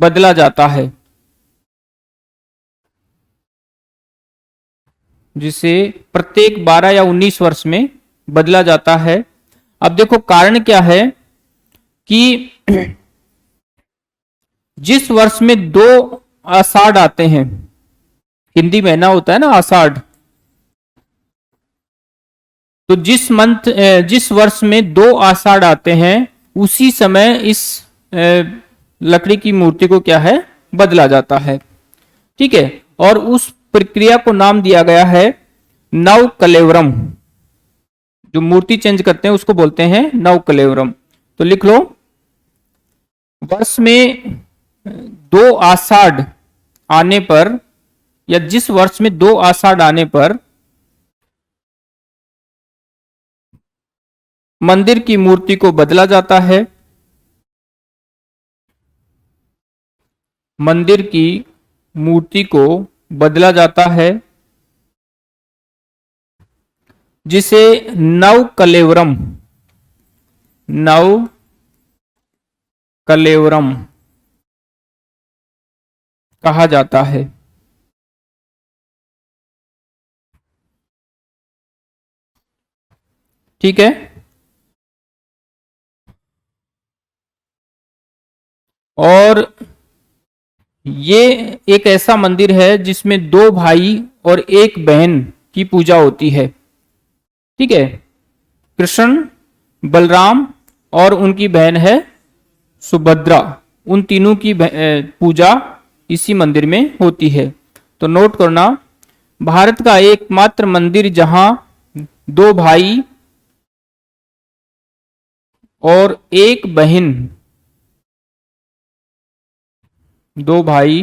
बदला जाता है, जिसे प्रत्येक 12 या 19 वर्ष में बदला जाता है। अब देखो कारण क्या है कि जिस वर्ष में 2 आषाढ़ आते हैं, हिंदी महीना होता है ना आषाढ़, तो जिस वर्ष में 2 आषाढ़ आते हैं उसी समय इस लकड़ी की मूर्ति को क्या है, बदला जाता है। ठीक है। और उस प्रक्रिया को नाम दिया गया है नव कलेवरम। जो मूर्ति चेंज करते हैं उसको बोलते हैं नवकलेवरम। तो लिख लो, वर्ष में 2 आषाढ़ आने पर, या जिस वर्ष में 2 आषाढ़ आने पर मंदिर की मूर्ति को बदला जाता है, मंदिर की मूर्ति को बदला जाता है, जिसे नवकलेवरम कहा जाता है। ठीक है। और ये एक ऐसा मंदिर है जिसमें 2 भाई और 1 बहन की पूजा होती है। ठीक है, कृष्ण, बलराम और उनकी बहन है सुभद्रा, उन तीनों की पूजा इसी मंदिर में होती है। तो नोट करना, भारत का एकमात्र मंदिर जहां 2 भाई और 1 बहन, 2 भाई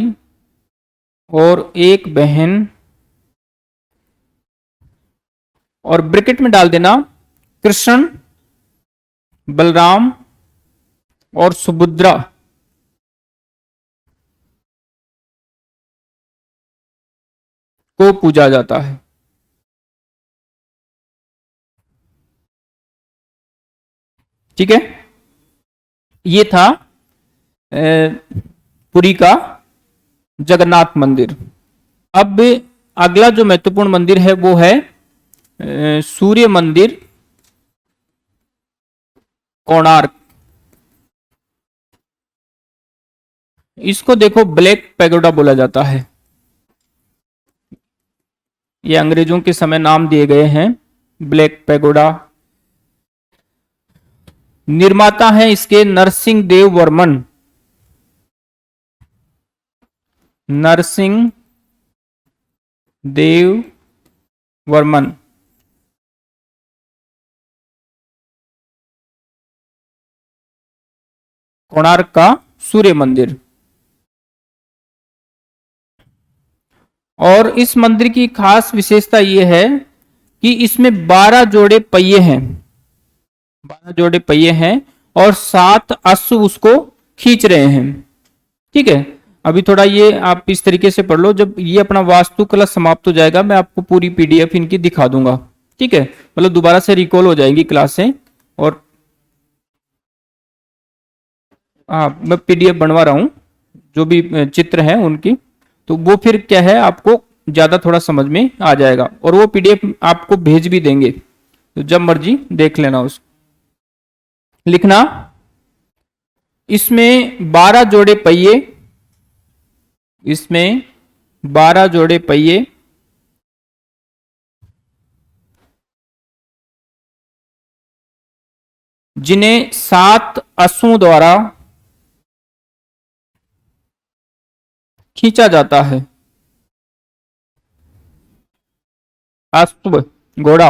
और 1 बहन, और ब्रैकेट में डाल देना कृष्ण, बलराम और सुभद्रा को पूजा जाता है। ठीक है, ये था पुरी का जगन्नाथ मंदिर। अब अगला जो महत्वपूर्ण मंदिर है वो है सूर्य मंदिर कोणार्क। इसको देखो ब्लैक पैगोडा बोला जाता है। ये अंग्रेजों के समय नाम दिए गए हैं, ब्लैक पैगोडा। निर्माता है इसके नरसिंह देव वर्मन, नरसिंह देव वर्मन। कोणार्क का सूर्य मंदिर। और इस मंदिर की खास विशेषता यह है कि इसमें 12 जोड़े पहिए हैं, 12 जोड़े पहिए हैं और 7 अश्व उसको खींच रहे हैं। ठीक है, अभी थोड़ा ये आप इस तरीके से पढ़ लो, जब ये अपना वास्तुकला समाप्त हो जाएगा मैं आपको पूरी पीडीएफ इनकी दिखा दूंगा। ठीक है, मतलब दोबारा से रिकॉल हो जाएंगी क्लासें। और मैं पीडीएफ बनवा रहा हूं जो भी चित्र हैं उनकी, तो वो फिर क्या है आपको ज्यादा थोड़ा समझ में आ जाएगा, और वो पीडीएफ आपको भेज भी देंगे, तो जब मर्जी देख लेना उसको। लिखना, इसमें 12 जोड़े पहिए, इसमें 12 जोड़े पहिए, जिन्हें 7 अश्वों द्वारा खींचा जाता है। अश्व, घोड़ा,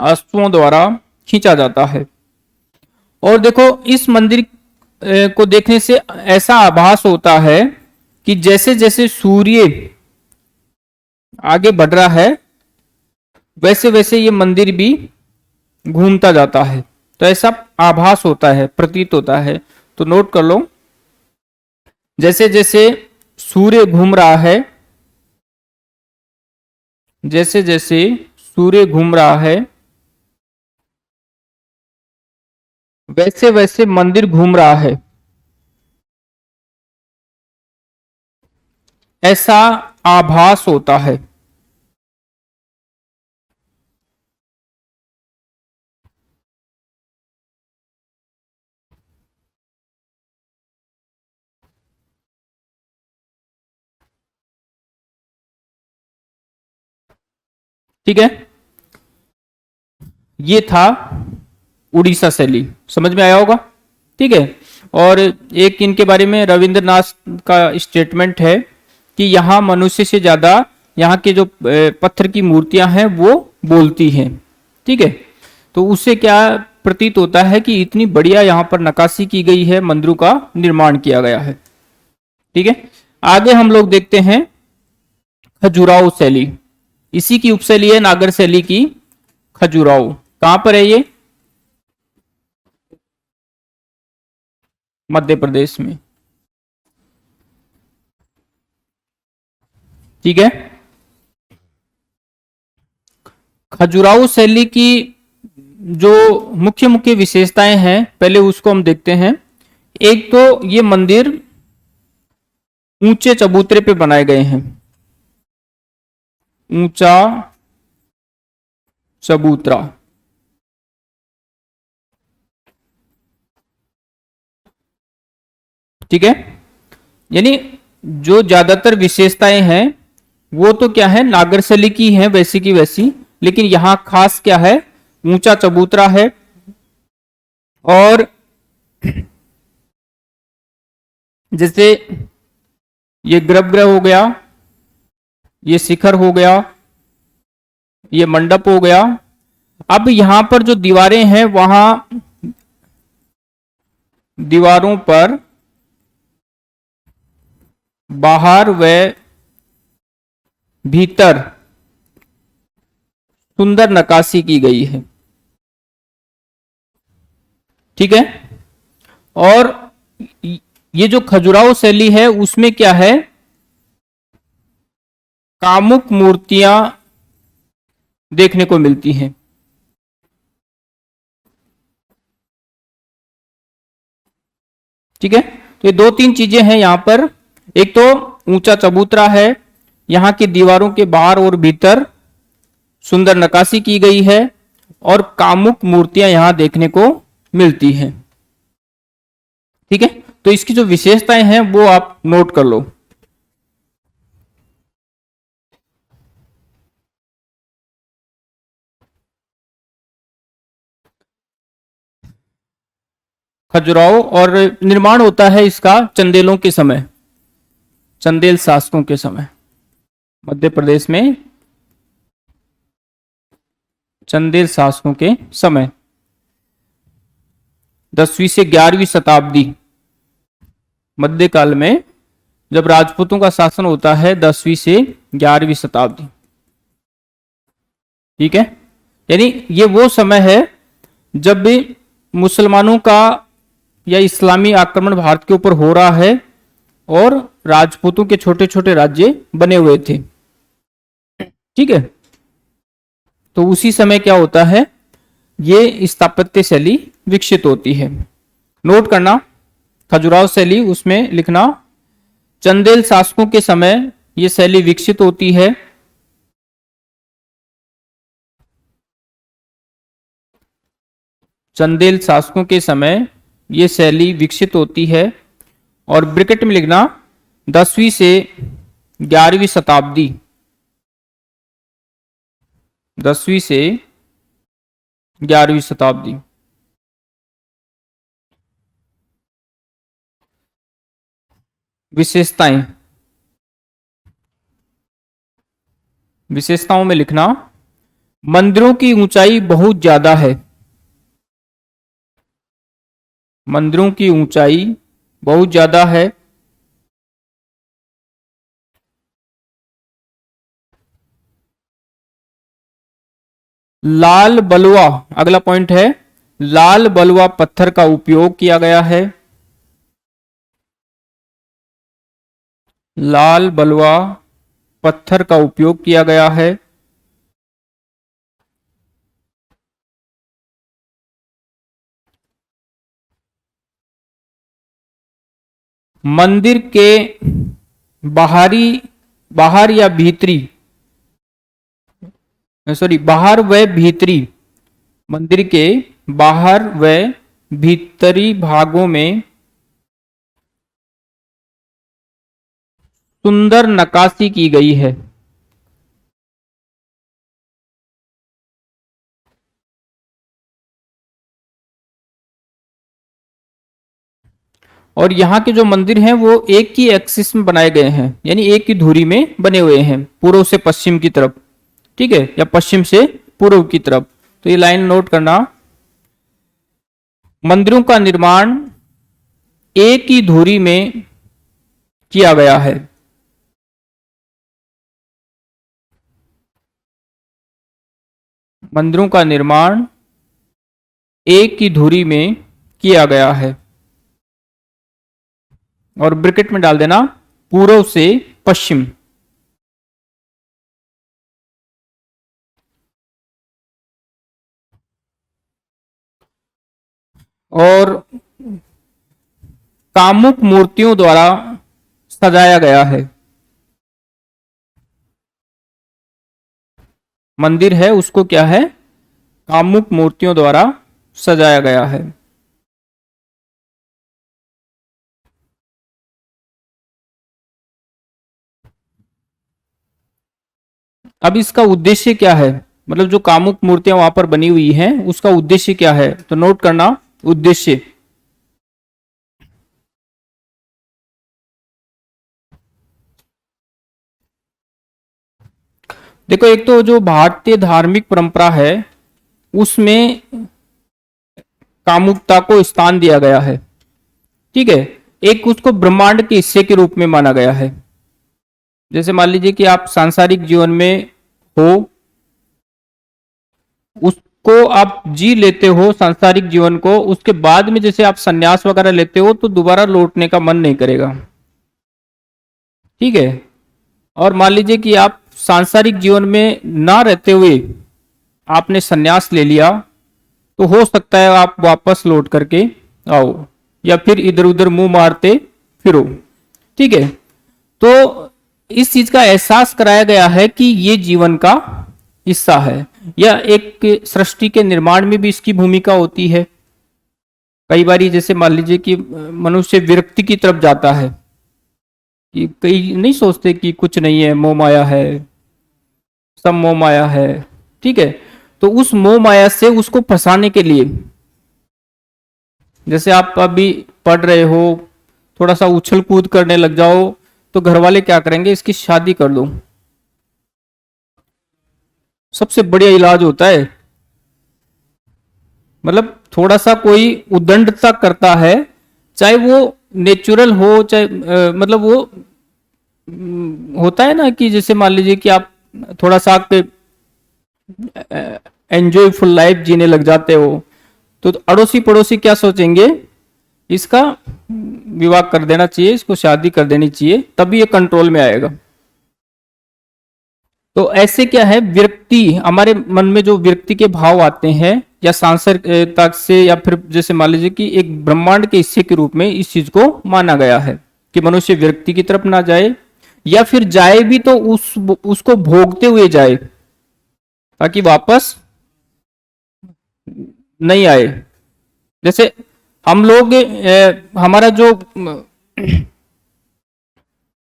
अश्वों द्वारा खींचा जाता है। और देखो इस मंदिर को देखने से ऐसा आभास होता है कि जैसे जैसे सूर्य आगे बढ़ रहा है वैसे वैसे ये मंदिर भी घूमता जाता है। तो ऐसा आभास होता है, प्रतीत होता है। तो नोट कर लो, जैसे जैसे सूर्य घूम रहा है, जैसे जैसे सूर्य घूम रहा है वैसे वैसे मंदिर घूम रहा है, ऐसा आभास होता है। ठीक है, ये था उड़ीसा शैली, समझ में आया होगा। ठीक है, और एक इनके बारे में रविंद्रनाथ का स्टेटमेंट है कि यहां मनुष्य से ज्यादा यहाँ के जो पत्थर की मूर्तियां हैं वो बोलती हैं। ठीक है, तो उससे क्या प्रतीत होता है कि इतनी बढ़िया यहाँ पर नक्काशी की गई है, मंदिरों का निर्माण किया गया है। ठीक है, आगे हम लोग देखते हैं खजुराहो शैली। इसी की उपशैली है नागर शैली की खजुराहो। कहां पर है ये? मध्य प्रदेश में। ठीक है, खजुराहो शैली की जो मुख्य मुख्य विशेषताएं हैं पहले उसको हम देखते हैं। एक तो ये मंदिर ऊंचे चबूतरे पे बनाए गए हैं, ऊंचा चबूतरा। ठीक है, यानी जो ज्यादातर विशेषताएं हैं वो तो क्या है, नागर शैली की है वैसी की वैसी, लेकिन यहां खास क्या है, ऊंचा चबूतरा है। और जैसे ये गर्भगृह हो गया, ये शिखर हो गया, ये मंडप हो गया। अब यहां पर जो दीवारें हैं वहां दीवारों पर बाहर व भीतर सुंदर नक्काशी की गई है। ठीक है, और ये जो खजुराहो शैली है उसमें क्या है, कामुक मूर्तियां देखने को मिलती हैं। ठीक है, तो ये दो तीन चीजें हैं यहां पर। एक तो ऊंचा चबूतरा है, यहां की दीवारों के बाहर और भीतर सुंदर नक्काशी की गई है, और कामुक मूर्तियां यहां देखने को मिलती हैं। ठीक है, तो इसकी जो विशेषताएं हैं वो आप नोट कर लो। खजुराहो, और निर्माण होता है इसका चंदेलों के समय, चंदेल शासकों के समय। मध्य प्रदेश में चंदेल शासकों के समय, 10वीं से 11वीं शताब्दी, मध्यकाल में जब राजपूतों का शासन होता है, 10वीं से 11वीं शताब्दी। ठीक है, यानी ये वो समय है जब भी मुसलमानों का या इस्लामी आक्रमण भारत के ऊपर हो रहा है और राजपूतों के छोटे छोटे राज्य बने हुए थे। ठीक है, तो उसी समय क्या होता है, ये स्थापत्य शैली विकसित होती है। नोट करना, खजुराहो शैली, उसमें लिखना चंदेल शासकों के समय ये शैली विकसित होती है। चंदेल शासकों के समय ये शैली विकसित होती है, और ब्रैकेट में लिखना 10वीं से 11वीं शताब्दी, 10वीं से 11वीं शताब्दी। विशेषताएं, विशेषताओं में लिखना मंदिरों की ऊंचाई बहुत ज्यादा है, मंदिरों की ऊंचाई बहुत ज्यादा है। लाल बलुआ, अगला पॉइंट है, लाल बलुआ पत्थर का उपयोग किया गया है, लाल बलुआ पत्थर का उपयोग किया गया है। मंदिर के बाहरी, बाहर या भीतरी, सॉरी, बाहर व भीतरी, मंदिर के बाहर व भीतरी भागों में सुंदर नक्काशी की गई है। और यहाँ के जो मंदिर हैं वो एक ही एक्सिस में बनाए गए हैं, यानी एक ही धुरी में बने हुए हैं, पूर्व से पश्चिम की तरफ, ठीक है, या पश्चिम से पूर्व की तरफ। तो ये लाइन नोट करना, मंदिरों का निर्माण एक ही धुरी में किया गया है। मंदिरों का निर्माण एक ही धुरी में किया गया है, और ब्रैकेट में डाल देना पूर्व से पश्चिम। और कामुक मूर्तियों द्वारा सजाया गया है। मंदिर है उसको क्या है, कामुक मूर्तियों द्वारा सजाया गया है। अब इसका उद्देश्य क्या है, मतलब जो कामुक मूर्तियां वहां पर बनी हुई हैं उसका उद्देश्य क्या है, तो नोट करना उद्देश्य। देखो, एक तो जो भारतीय धार्मिक परंपरा है उसमें कामुकता को स्थान दिया गया है, ठीक है। एक उसको ब्रह्मांड के हिस्से के रूप में माना गया है। जैसे मान लीजिए कि आप सांसारिक जीवन में हो, उसको आप जी लेते हो सांसारिक जीवन को, उसके बाद में जैसे आप संन्यास वगैरह लेते हो तो दोबारा लौटने का मन नहीं करेगा, ठीक है। और मान लीजिए कि आप सांसारिक जीवन में ना रहते हुए आपने संन्यास ले लिया, तो हो सकता है आप वापस लौट करके आओ, या फिर इधर उधर मुंह मारते फिरो, ठीक है। तो इस चीज का एहसास कराया गया है कि ये जीवन का हिस्सा है, या एक सृष्टि के निर्माण में भी इसकी भूमिका होती है। कई बार जैसे मान लीजिए कि मनुष्य विरक्ति की तरफ जाता है, कि कई नहीं सोचते कि कुछ नहीं है, मोह माया है, सब मोह माया है, ठीक है। तो उस मोह माया से उसको फंसाने के लिए, जैसे आप अभी पढ़ रहे हो, थोड़ा सा उछल कूद करने लग जाओ, तो घर वाले क्या करेंगे, इसकी शादी कर दो, सबसे बढ़िया इलाज होता है। मतलब थोड़ा सा कोई उद्दंडता करता है, चाहे वो नेचुरल हो, चाहे मतलब वो होता है ना, कि जैसे मान लीजिए कि आप थोड़ा सा एंजॉयफुल लाइफ जीने लग जाते हो, तो अड़ोसी पड़ोसी क्या सोचेंगे, इसका विवाह कर देना चाहिए, इसको शादी कर देनी चाहिए, तभी ये कंट्रोल में आएगा। तो ऐसे क्या है, विरक्ति, हमारे मन में जो विरक्ति के भाव आते हैं, या सांसारिकता से, या फिर जैसे मान लीजिए कि एक ब्रह्मांड के हिस्से के रूप में इस चीज को माना गया है कि मनुष्य विरक्ति की तरफ ना जाए, या फिर जाए भी तो उसको भोगते हुए जाए, ताकि वापस नहीं आए। जैसे हम लोग हमारा जो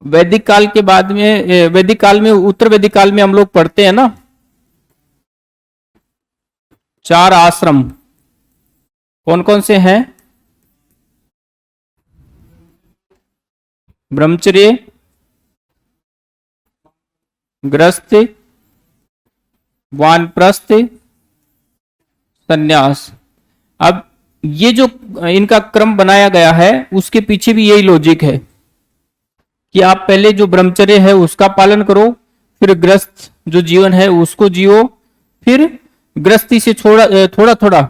वैदिक काल के बाद में, वैदिक काल में, उत्तर वैदिक काल में हम लोग पढ़ते हैं ना, 4 आश्रम कौन कौन से हैं, ब्रह्मचर्य, गृहस्थ, वानप्रस्थ, संन्यास। अब ये जो इनका क्रम बनाया गया है, उसके पीछे भी यही लॉजिक है कि आप पहले जो ब्रह्मचर्य है उसका पालन करो, फिर गृहस्थ जो जीवन है उसको जियो, फिर गृहस्थी से थोड़ा थोड़ा,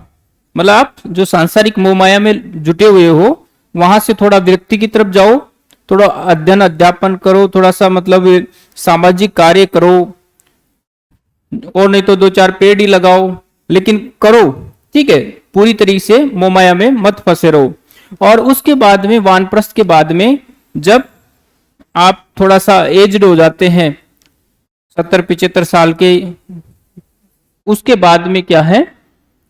मतलब आप जो सांसारिक मोह माया में जुटे हुए हो वहां से थोड़ा विरक्ति की तरफ जाओ, थोड़ा अध्ययन अध्यापन करो, थोड़ा सा मतलब सामाजिक कार्य करो, और नहीं तो 2-4 पेड़ ही लगाओ, लेकिन करो, ठीक है। पूरी तरीके से मोह माया में मत फंसे रहो। और उसके बाद में वानप्रस्थ के बाद में जब आप थोड़ा सा एज्ड हो जाते हैं, 70-75 साल के, उसके बाद में क्या है,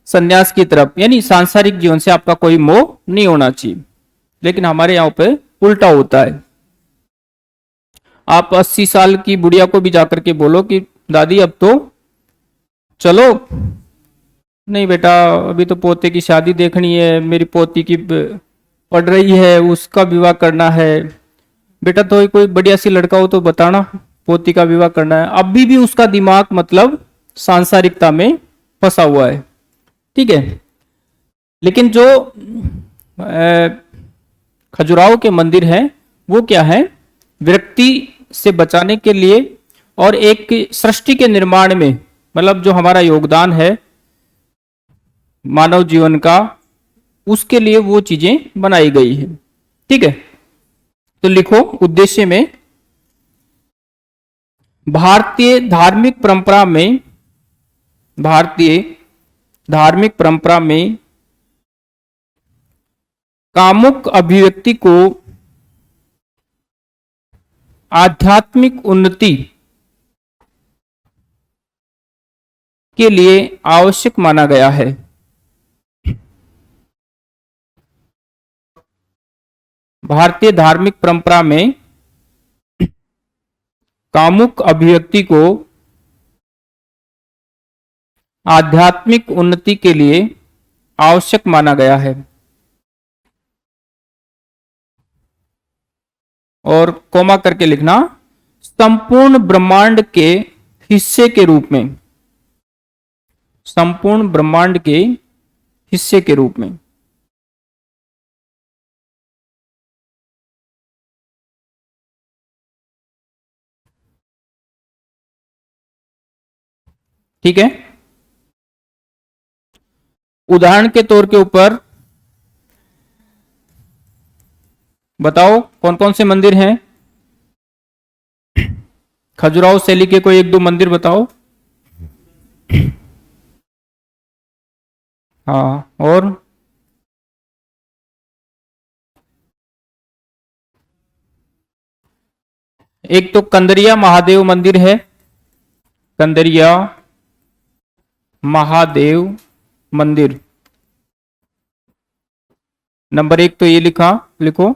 संन्यास की तरफ, यानी सांसारिक जीवन से आपका कोई मोह नहीं होना चाहिए। लेकिन हमारे यहाँ पे उल्टा होता है। आप 80 साल की बुढ़िया को भी जाकर के बोलो कि दादी अब तो चलो, नहीं बेटा अभी तो पोते की शादी देखनी है, मेरी पोती की पढ़ रही है उसका विवाह करना है। बेटा तो कोई बढ़िया सी लड़का हो तो बताना, पोती का विवाह करना है। अभी भी उसका दिमाग मतलब सांसारिकता में फंसा हुआ है, ठीक है। लेकिन जो खजुराहो के मंदिर है वो क्या है, व्यक्ति से बचाने के लिए और एक सृष्टि के निर्माण में, मतलब जो हमारा योगदान है मानव जीवन का, उसके लिए वो चीजें बनाई गई है, ठीक है। तो लिखो उद्देश्य में, भारतीय धार्मिक परंपरा में, भारतीय धार्मिक परंपरा में कामुक अभिव्यक्ति को आध्यात्मिक उन्नति के लिए आवश्यक माना गया है। भारतीय धार्मिक परंपरा में कामुक अभिव्यक्ति को आध्यात्मिक उन्नति के लिए आवश्यक माना गया है। और कोमा करके लिखना, संपूर्ण ब्रह्मांड के हिस्से के रूप में, संपूर्ण ब्रह्मांड के हिस्से के रूप में। ठीक है। उदाहरण के तौर के ऊपर बताओ कौन कौन से मंदिर हैं, खजुराहो शैली के कोई एक दो मंदिर बताओ। हाँ, और एक तो कंदरिया महादेव मंदिर है, कंदरिया महादेव मंदिर नंबर एक, तो ये लिखो।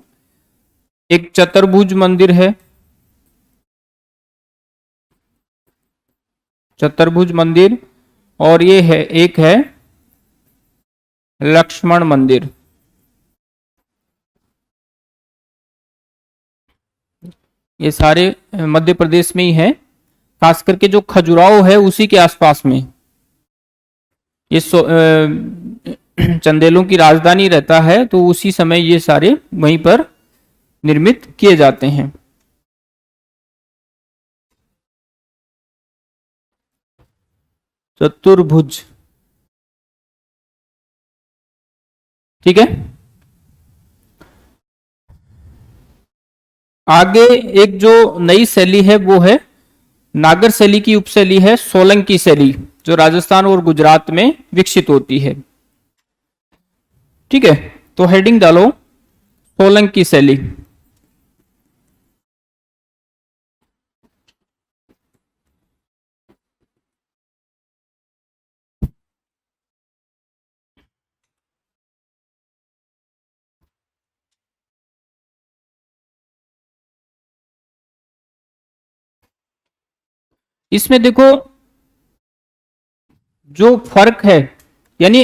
एक चतुर्भुज मंदिर है, चतुर्भुज मंदिर, और ये है एक है लक्ष्मण मंदिर। ये सारे मध्य प्रदेश में ही है, खास करके जो खजुराहो है उसी के आसपास में। ये चंदेलों की राजधानी रहता है, तो उसी समय ये सारे वहीं पर निर्मित किए जाते हैं। चतुर्भुज, ठीक है। आगे एक जो नई शैली है वो है नागर शैली की उपशैली है सोलंकी शैली, जो राजस्थान और गुजरात में विकसित होती है, ठीक है। तो हेडिंग डालो सोलंकी शैली। इसमें देखो जो फर्क है, यानी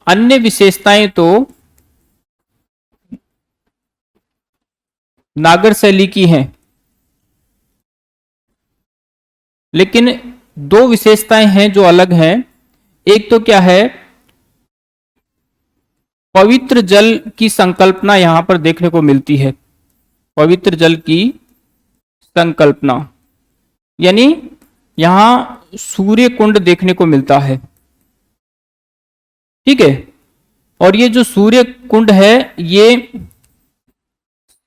अन्य विशेषताएं तो नागर शैली की हैं, लेकिन दो विशेषताएं हैं जो अलग हैं। एक तो क्या है, पवित्र जल की संकल्पना यहां पर देखने को मिलती है, पवित्र जल की संकल्पना, यानी यहां सूर्य कुंड देखने को मिलता है, ठीक है। और ये जो सूर्य कुंड है ये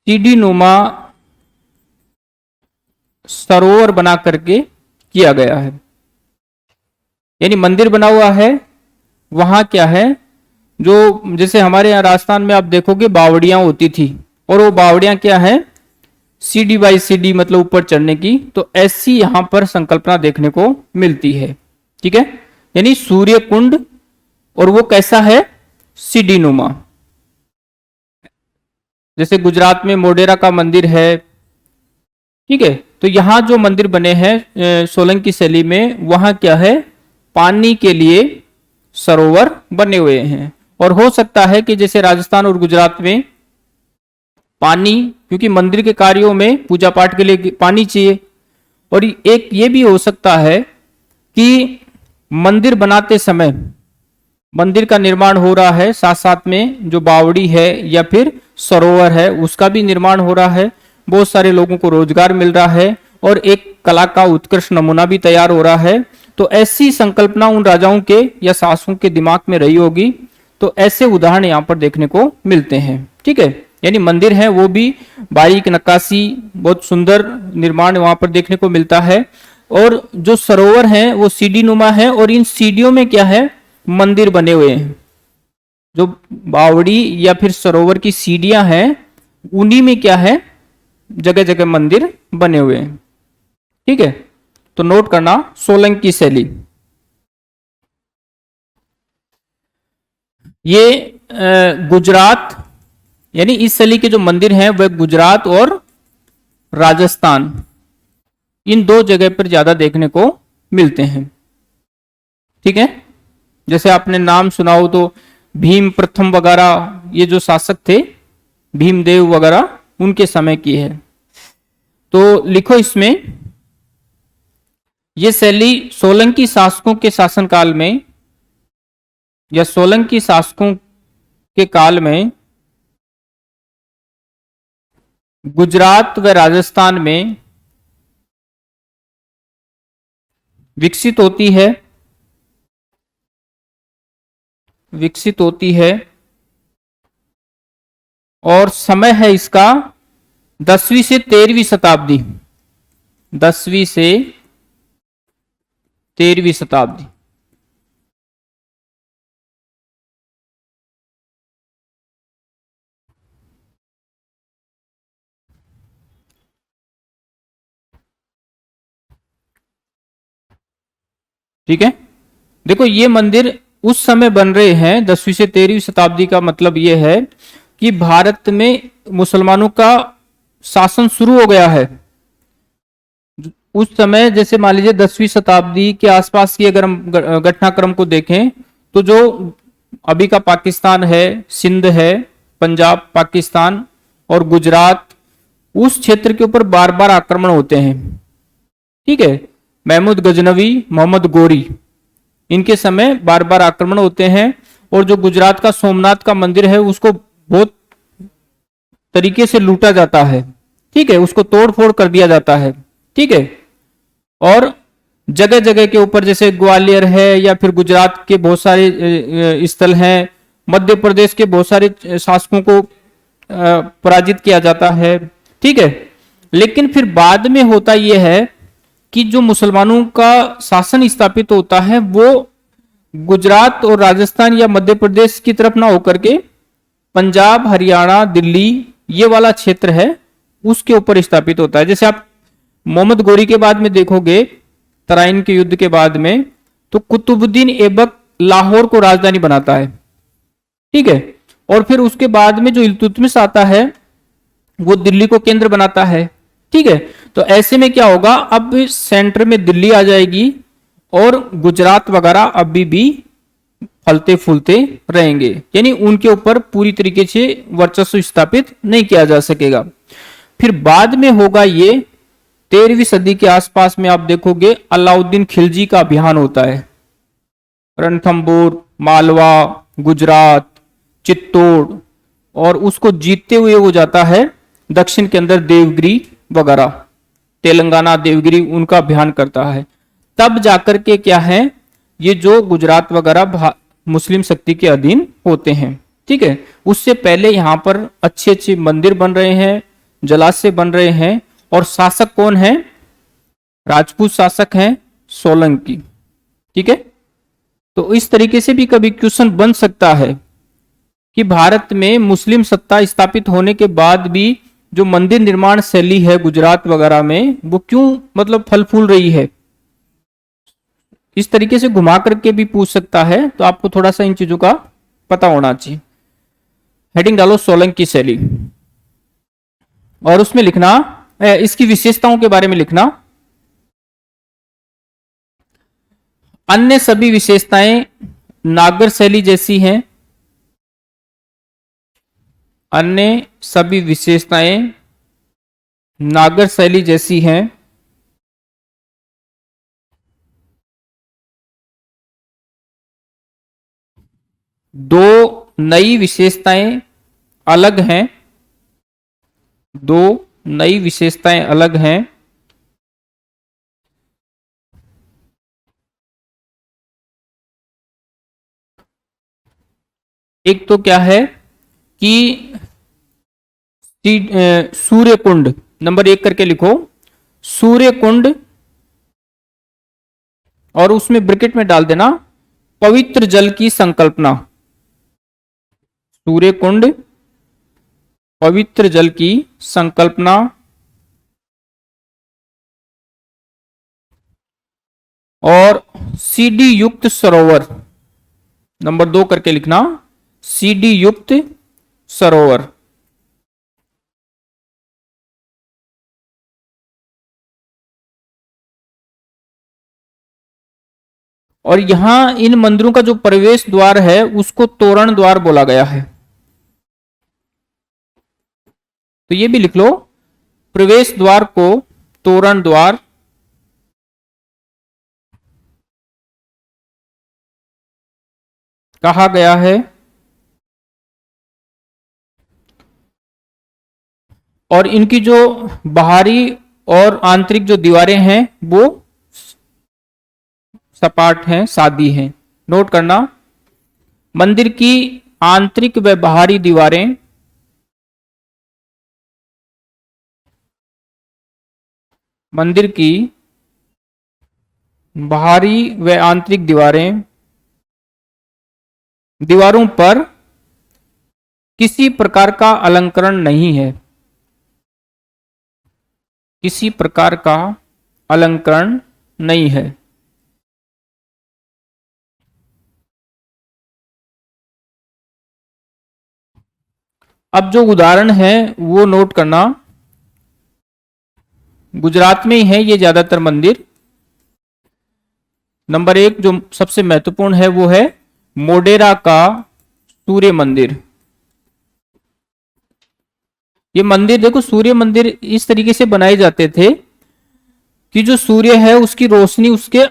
सीढ़ी नुमा सरोवर बना करके किया गया है, यानी मंदिर बना हुआ है। वहां क्या है, जो जैसे हमारे यहाँ राजस्थान में आप देखोगे बावड़ियां होती थी, और वो बावड़ियां क्या है, सीढ़ी बाई सीढ़ी, मतलब ऊपर चढ़ने की, तो ऐसी यहां पर संकल्पना देखने को मिलती है, ठीक है। यानी सूर्य कुंड, और वो कैसा है, सीढ़ी नुमा। जैसे गुजरात में मोढेरा का मंदिर है, ठीक है। तो यहां जो मंदिर बने हैं सोलंकी शैली में, वहां क्या है, पानी के लिए सरोवर बने हुए हैं। और हो सकता है कि जैसे राजस्थान और गुजरात में पानी, क्योंकि मंदिर के कार्यों में पूजा पाठ के लिए पानी चाहिए। और एक ये भी हो सकता है कि मंदिर बनाते समय मंदिर का निर्माण हो रहा है, साथ साथ में जो बावड़ी है या फिर सरोवर है उसका भी निर्माण हो रहा है, बहुत सारे लोगों को रोजगार मिल रहा है और एक कला का उत्कृष्ट नमूना भी तैयार हो रहा है। तो ऐसी संकल्पना उन राजाओं के या शासकों के दिमाग में रही होगी। तो ऐसे उदाहरण यहाँ पर देखने को मिलते हैं। ठीक है, यानी मंदिर है वो भी बारीक नक्काशी, बहुत सुंदर निर्माण वहां पर देखने को मिलता है। और जो सरोवर है वो सीढ़ी नुमा है और इन सीढ़ियों में क्या है, मंदिर बने हुए हैं। जो बावड़ी या फिर सरोवर की सीढ़ियां हैं उन्हीं में क्या है, जगह जगह मंदिर बने हुए हैं। ठीक है, तो नोट करना सोलंकी शैली। ये गुजरात, यानी इस शैली के जो मंदिर हैं वह गुजरात और राजस्थान इन दो जगह पर ज्यादा देखने को मिलते हैं। ठीक है, जैसे आपने नाम सुना हो तो भीम प्रथम वगैरह, ये जो शासक थे भीमदेव वगैरह, उनके समय की है। तो लिखो इसमें, ये शैली सोलंकी शासकों के शासनकाल में या सोलंकी शासकों के काल में गुजरात व राजस्थान में विकसित होती है, और समय है इसका 10वीं से 13वीं शताब्दी, 10वीं से 13वीं शताब्दी। ठीक है, देखो ये मंदिर उस समय बन रहे हैं 10वीं से 13वीं शताब्दी का मतलब ये है कि भारत में मुसलमानों का शासन शुरू हो गया है। उस समय जैसे मान लीजिए 10वीं शताब्दी के आसपास की अगर हम घटनाक्रम को देखें तो जो अभी का पाकिस्तान है, सिंध है, पंजाब पाकिस्तान और गुजरात, उस क्षेत्र के ऊपर बार बार आक्रमण होते हैं। ठीक है, महमूद गजनवी, मोहम्मद गोरी, इनके समय बार बार आक्रमण होते हैं और जो गुजरात का सोमनाथ का मंदिर है उसको बहुत तरीके से लूटा जाता है। ठीक है, उसको तोड़ फोड़ कर दिया जाता है। ठीक है, और जगह जगह के ऊपर जैसे ग्वालियर है या फिर गुजरात के बहुत सारे स्थल हैं, मध्य प्रदेश के बहुत सारे शासकों को पराजित किया जाता है। ठीक है, लेकिन फिर बाद में होता यह है कि जो मुसलमानों का शासन स्थापित होता है वो गुजरात और राजस्थान या मध्य प्रदेश की तरफ ना होकर के पंजाब, हरियाणा, दिल्ली, ये वाला क्षेत्र है उसके ऊपर स्थापित होता है। जैसे आप मोहम्मद गोरी के बाद में देखोगे, तराइन के युद्ध के बाद में, तो कुतुबुद्दीन ऐबक लाहौर को राजधानी बनाता है। ठीक है, और फिर उसके बाद में जो इल्तुतमिश आता है वो दिल्ली को केंद्र बनाता है। ठीक है, तो ऐसे में क्या होगा, अब सेंटर में दिल्ली आ जाएगी और गुजरात वगैरह अभी भी फलते फूलते रहेंगे, यानी उनके ऊपर पूरी तरीके से वर्चस्व स्थापित नहीं किया जा सकेगा। फिर बाद में होगा ये 13वीं सदी के आसपास में आप देखोगे अलाउद्दीन खिलजी का अभियान होता है। रणथंबोर, मालवा, गुजरात, चित्तौड़, और उसको जीतते हुए वो जाता है दक्षिण के अंदर देवगिरी वगैरह, तेलंगाना, देवगिरी, उनका अभियान करता है। तब जाकर के क्या है, ये जो गुजरात वगैरह मुस्लिम शक्ति के अधीन होते हैं। ठीक है, उससे पहले यहां पर अच्छे अच्छे मंदिर बन रहे हैं, जलाशय बन रहे हैं, और शासक कौन है, राजपूत शासक हैं सोलंकी। ठीक है, तो इस तरीके से भी कभी क्वेश्चन बन सकता है कि भारत में मुस्लिम सत्ता स्थापित होने के बाद भी जो मंदिर निर्माण शैली है गुजरात वगैरह में वो क्यों मतलब फल फूल रही है। इस तरीके से घुमा करके भी पूछ सकता है, तो आपको थोड़ा सा इन चीजों का पता होना चाहिए। हेडिंग डालो सोलंकी शैली और उसमें लिखना इसकी विशेषताओं के बारे में लिखना। अन्य सभी विशेषताएं नागर शैली जैसी हैं। अन्य सभी विशेषताएं नागर शैली जैसी हैं। दो नई विशेषताएं अलग हैं। दो नई विशेषताएं अलग हैं। एक तो क्या है कि सूर्य कुंड, नंबर 1 करके लिखो, सूर्य कुंड, और उसमें ब्रैकेट में डाल देना पवित्र जल की संकल्पना। सूर्य कुंड, पवित्र जल की संकल्पना। और सीडी युक्त सरोवर, नंबर 2 करके लिखना, सीडी युक्त सरोवर। और यहां इन मंदिरों का जो प्रवेश द्वार है उसको तोरण द्वार बोला गया है। तो ये भी लिख लो, प्रवेश द्वार को तोरण द्वार कहा गया है। और इनकी जो बाहरी और आंतरिक जो दीवारें हैं वो सपाट हैं, सादी हैं। नोट करना, मंदिर की आंतरिक व बाहरी दीवारें मंदिर की बाहरी व आंतरिक दीवारों पर किसी प्रकार का अलंकरण नहीं है। किसी प्रकार का अलंकरण नहीं है। अब जो उदाहरण है वो नोट करना। गुजरात में ही है ये ज्यादातर मंदिर। नंबर 1 जो सबसे महत्वपूर्ण है वो है मोढेरा का सूर्य मंदिर। ये मंदिर देखो, सूर्य मंदिर इस तरीके से बनाए जाते थे कि जो सूर्य है उसकी रोशनी उसके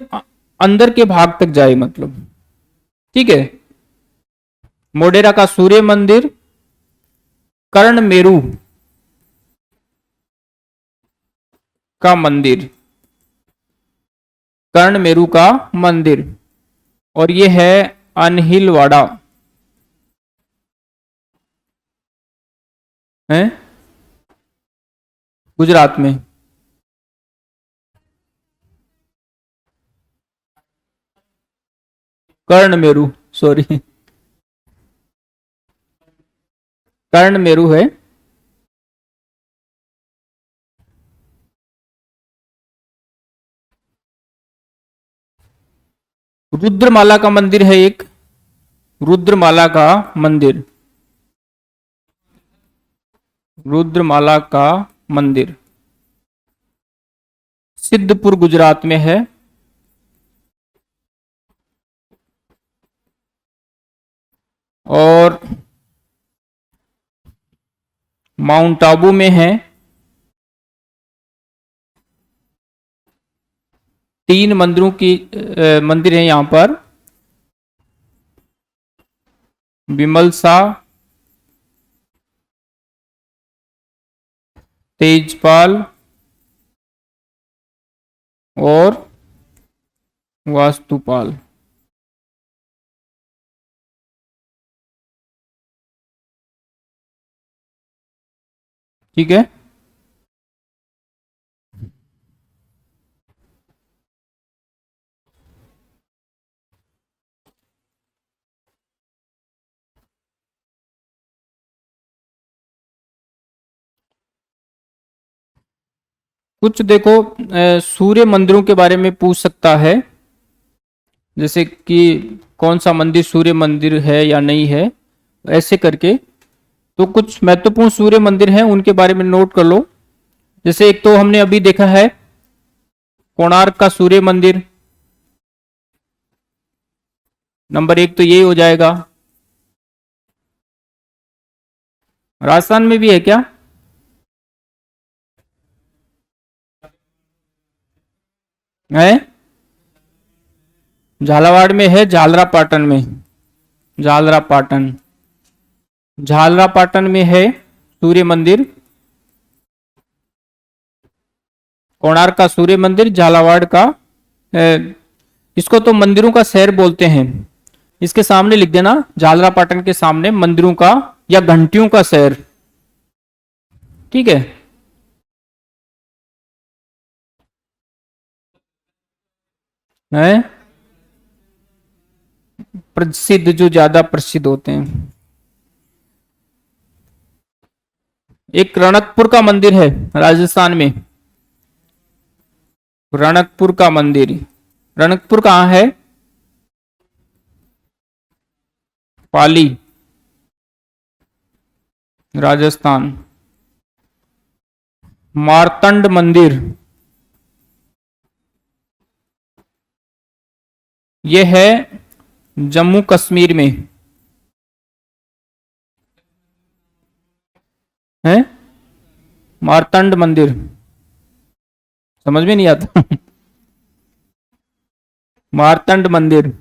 अंदर के भाग तक जाए, मतलब, ठीक है। मोढेरा का सूर्य मंदिर, कर्ण मेरू का मंदिर, कर्ण मेरू का मंदिर, और ये है अनहिलवाड़ा है गुजरात में। कर्ण मेरू, सॉरी, कर्ण मेरू है। रुद्रमाला का मंदिर है एक, रुद्रमाला का मंदिर, रुद्रमाला का मंदिर सिद्धपुर गुजरात में है। और माउंट आबू में है। 3 मंदिरों की मंदिर है यहां पर, विमलसा, तेजपाल और वास्तुपाल। ठीक है। कुछ देखो, सूर्य मंदिरों के बारे में पूछ सकता है, जैसे कि कौन सा मंदिर सूर्य मंदिर है या नहीं है, ऐसे करके। तो कुछ महत्वपूर्ण सूर्य मंदिर हैं उनके बारे में नोट कर लो। जैसे एक तो हमने अभी देखा है कोणार्क का सूर्य मंदिर, नंबर 1 तो ये हो जाएगा। राजस्थान में भी है क्या? है, झालावाड़ में है, झालरा पाटन में, झालरा पाटन, झालरा पाटन में है सूर्य मंदिर। कोणार्क का सूर्य मंदिर, झालावाड़ का इसको तो मंदिरों का शहर बोलते हैं। इसके सामने लिख देना, झालरा पाटन के सामने मंदिरों का या घंटियों का शहर। ठीक है। है प्रसिद्ध, जो ज्यादा प्रसिद्ध होते हैं। एक रणकपुर का मंदिर है राजस्थान में, रणकपुर का मंदिर। रणकपुर कहाँ है? पाली, राजस्थान। मार्तंड मंदिर, यह है जम्मू कश्मीर में है। मार्तंड मंदिर समझ में नहीं आता। मार्तंड मंदिर,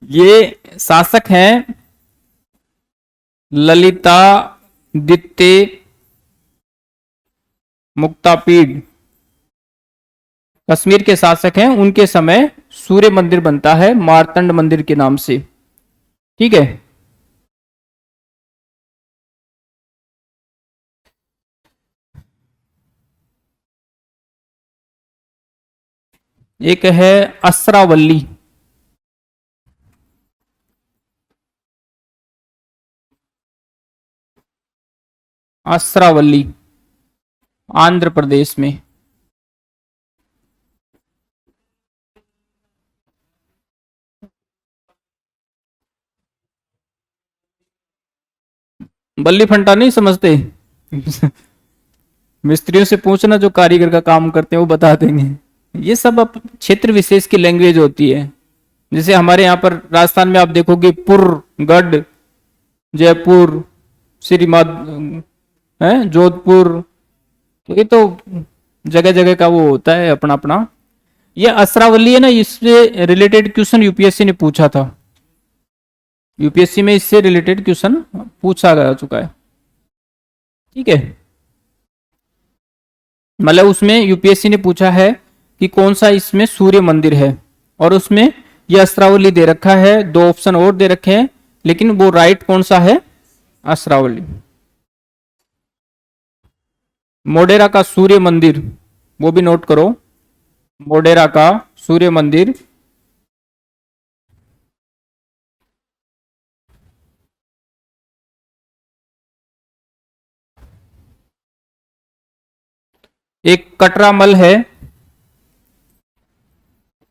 ये शासक हैं ललितादित्य मुक्तापीड, कश्मीर के शासक हैं। उनके समय सूर्य मंदिर बनता है मार्तंड मंदिर के नाम से। ठीक है। एक है असरावली, असरावली, आंध्र प्रदेश में। बल्ली फंटा नहीं समझते? मिस्त्रियों से पूछना जो कारीगर का काम करते हैं, वो बता देंगे। ये सब अब क्षेत्र विशेष की लैंग्वेज होती है। जैसे हमारे यहाँ पर राजस्थान में आप देखोगे पुर, गढ़, जयपुर, श्रीमद, है जोधपुर। तो ये तो जगह जगह का वो होता है अपना अपना। ये असरावली है ना, इससे रिलेटेड क्वेश्चन यूपीएससी ने पूछा था। यूपीएससी में इससे रिलेटेड क्वेश्चन पूछा जा चुका है। ठीक है। मतलब उसमें यूपीएससी ने पूछा है कि कौन सा इसमें सूर्य मंदिर है, और उसमें यह अस्त्रावली दे रखा है, दो ऑप्शन और दे रखे हैं, लेकिन वो राइट कौन सा है? अस्त्रावली। मोडेरा का सूर्य मंदिर, वो भी नोट करो, मोडेरा का सूर्य मंदिर। एक कटरामल है,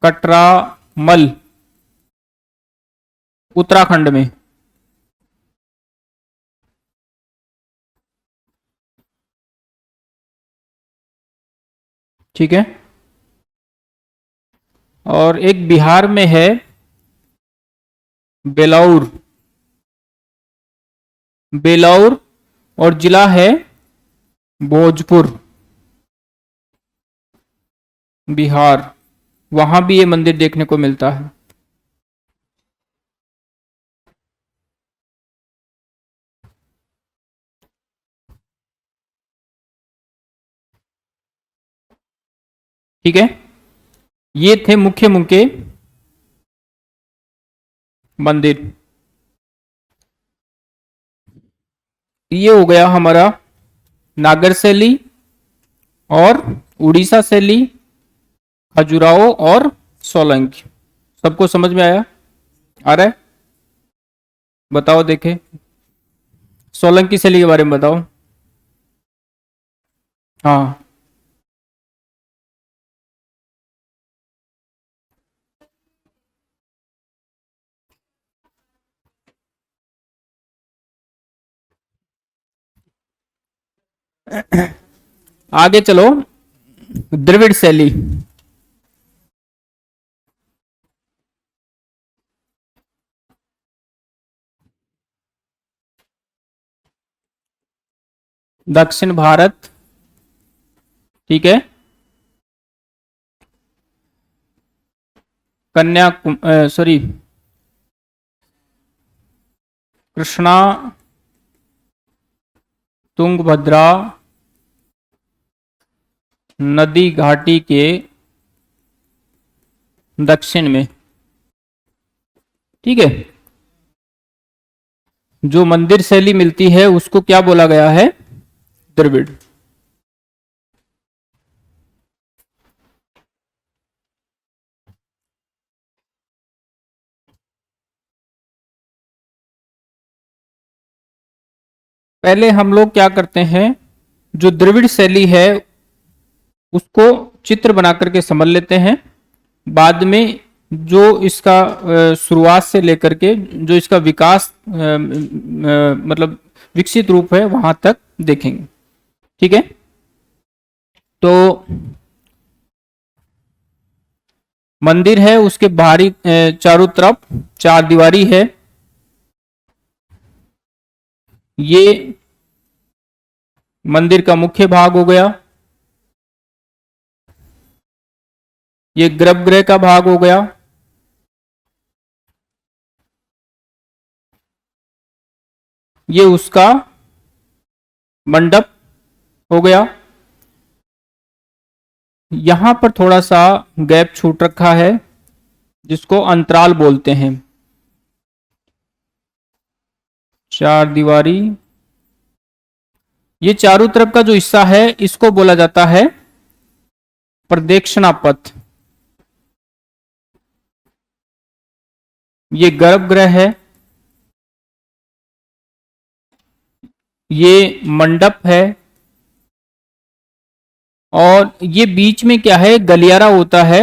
कटरामल, उत्तराखंड में। ठीक है। और एक बिहार में है, बेलौर, बेलौर, और जिला है भोजपुर, बिहार। वहां भी ये मंदिर देखने को मिलता है। ठीक है। ये थे मुख्य मुख्य मंदिर। ये हो गया हमारा नागर शैली और उड़ीसा शैली, खजुराहो और सोलंकी। सबको समझ में आया? आ रहा है? बताओ देखे, सोलंकी शैली के बारे में बताओ। हाँ। आगे चलो, द्रविड़ शैली। दक्षिण भारत, ठीक है, सॉरी, कृष्णा, तुंगभद्रा नदी घाटी के दक्षिण में, ठीक है, जो मंदिर शैली मिलती है उसको क्या बोला गया है? द्रविड़। पहले हम लोग क्या करते हैं, जो द्रविड़ शैली है उसको चित्र बना करके समझ लेते हैं, बाद में जो इसका शुरुआत से लेकर के जो इसका विकास मतलब विकसित रूप है वहां तक देखेंगे, ठीक है। तो मंदिर है, उसके बाहरी चारों तरफ चार दीवारी है, ये मंदिर का मुख्य भाग हो गया, ये गर्भगृह का भाग हो गया, ये उसका मंडप हो गया, यहां पर थोड़ा सा गैप छूट रखा है जिसको अंतराल बोलते हैं, चार दीवारी, ये चारों तरफ का जो हिस्सा है इसको बोला जाता है प्रदक्षिणा पथ। ये गर्भगृह है, ये मंडप है, और ये बीच में क्या है, गलियारा होता है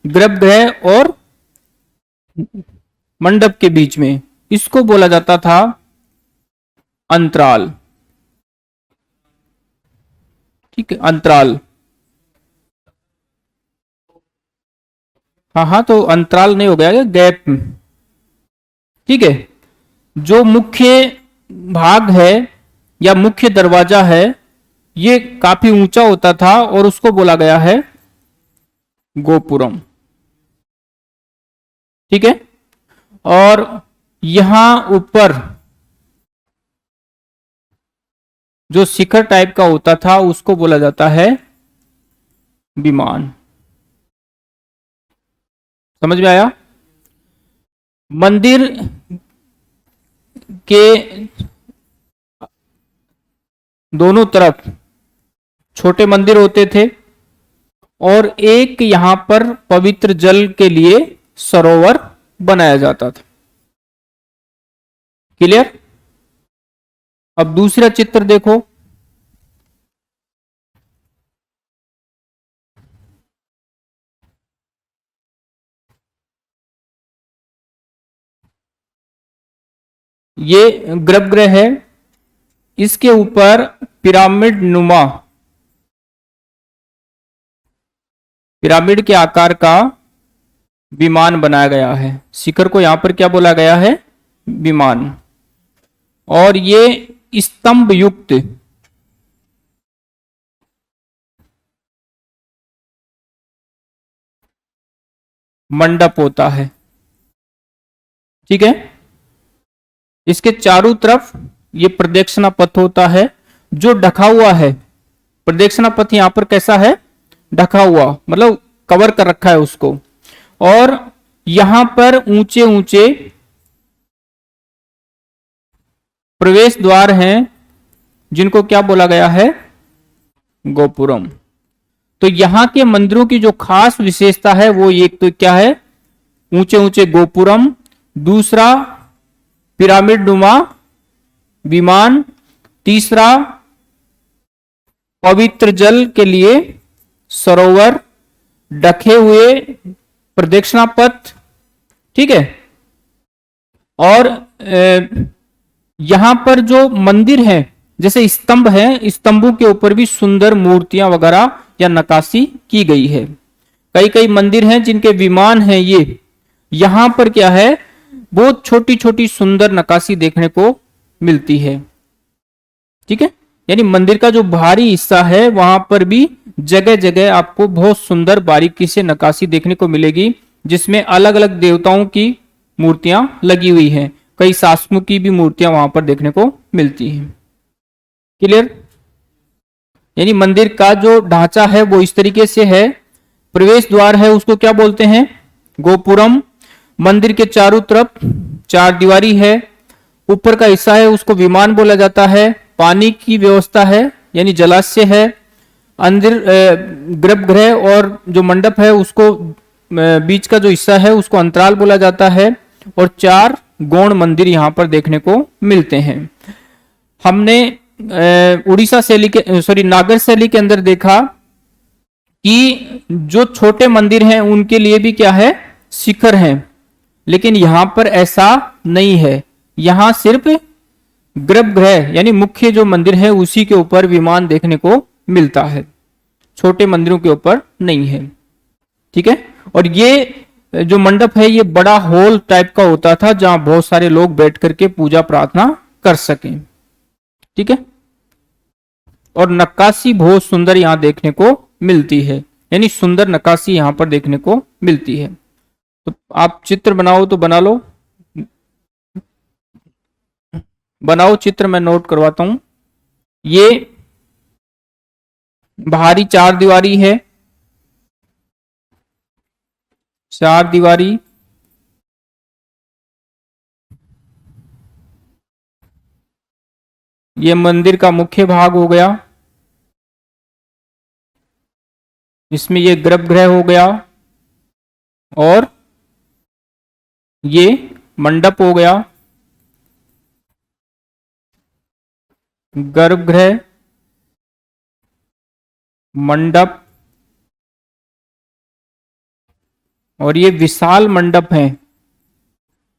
गर्भगृह और मंडप के बीच में, इसको बोला जाता था अंतराल, ठीक है, अंतराल। हाँ हाँ, तो अंतराल नहीं हो गया, गैप, ठीक है। जो मुख्य भाग है या मुख्य दरवाजा है ये काफी ऊंचा होता था और उसको बोला गया है गोपुरम, ठीक है। और यहां ऊपर जो शिखर टाइप का होता था उसको बोला जाता है विमान। समझ में आया? मंदिर के दोनों तरफ छोटे मंदिर होते थे और एक यहां पर पवित्र जल के लिए सरोवर बनाया जाता था। क्लियर? अब दूसरा चित्र देखो, ये गर्भगृह है, इसके ऊपर पिरामिड नुमा, पिरामिड के आकार का विमान बनाया गया है। शिखर को यहां पर क्या बोला गया है? विमान। और ये स्तंभ युक्त मंडप होता है, ठीक है। इसके चारों तरफ ये प्रदक्षिणा पथ होता है जो ढका हुआ है। प्रदक्षिणा पथ यहां पर कैसा है? ढका हुआ, मतलब कवर कर रखा है उसको। और यहां पर ऊंचे ऊंचे प्रवेश द्वार हैं जिनको क्या बोला गया है? गोपुरम। तो यहां के मंदिरों की जो खास विशेषता है वो एक तो क्या है? ऊंचे ऊंचे गोपुरम, दूसरा पिरामिड नुमा विमान, तीसरा पवित्र जल के लिए सरोवर, ढके हुए प्रदक्षिणा पथ, ठीक है। और यहां पर जो मंदिर है जैसे स्तंभ है, स्तंभों के ऊपर भी सुंदर मूर्तियां वगैरह या नक्काशी की गई है। कई कई मंदिर हैं जिनके विमान हैं ये, यहां पर क्या है? बहुत छोटी छोटी सुंदर नक्काशी देखने को मिलती है, ठीक है। यानी मंदिर का जो बाहरी हिस्सा है वहां पर भी जगह जगह आपको बहुत सुंदर बारीकी से नक्काशी देखने को मिलेगी, जिसमें अलग अलग देवताओं की मूर्तियां लगी हुई हैं। कई शासकों की भी मूर्तियां वहां पर देखने को मिलती हैं। क्लियर? यानी मंदिर का जो ढांचा है वो इस तरीके से है। प्रवेश द्वार है उसको क्या बोलते हैं? गोपुरम। मंदिर के चारों तरफ चार दीवारी है। ऊपर का हिस्सा है उसको विमान बोला जाता है। पानी की व्यवस्था है यानी जलाशय है। अंदर गर्भगृह और जो मंडप है उसको बीच का जो हिस्सा है उसको अंतराल बोला जाता है। और चार गौण मंदिर यहाँ पर देखने को मिलते हैं। हमने उड़ीसा शैली के नागर शैली के अंदर देखा कि जो छोटे मंदिर हैं उनके लिए भी क्या है? शिखर हैं। लेकिन यहां पर ऐसा नहीं है। यहां सिर्फ गर्भगृह यानी मुख्य जो मंदिर है उसी के ऊपर विमान देखने को मिलता है, छोटे मंदिरों के ऊपर नहीं है। ठीक है। और ये जो मंडप है ये बड़ा हॉल टाइप का होता था जहां बहुत सारे लोग बैठ करके पूजा प्रार्थना कर सकें। ठीक है। और नक्काशी बहुत सुंदर यहां देखने को मिलती है, यानी सुंदर नक्काशी यहां पर देखने को मिलती है। तो आप चित्र बनाओ तो बना लो, बनाओ चित्र, मैं नोट करवाता हूं। ये बाहरी चार दीवारी है, चार दीवारी। ये मंदिर का मुख्य भाग हो गया। इसमें ये गर्भगृह हो गया और ये मंडप हो गया। गर्भगृह, मंडप और ये विशाल मंडप है,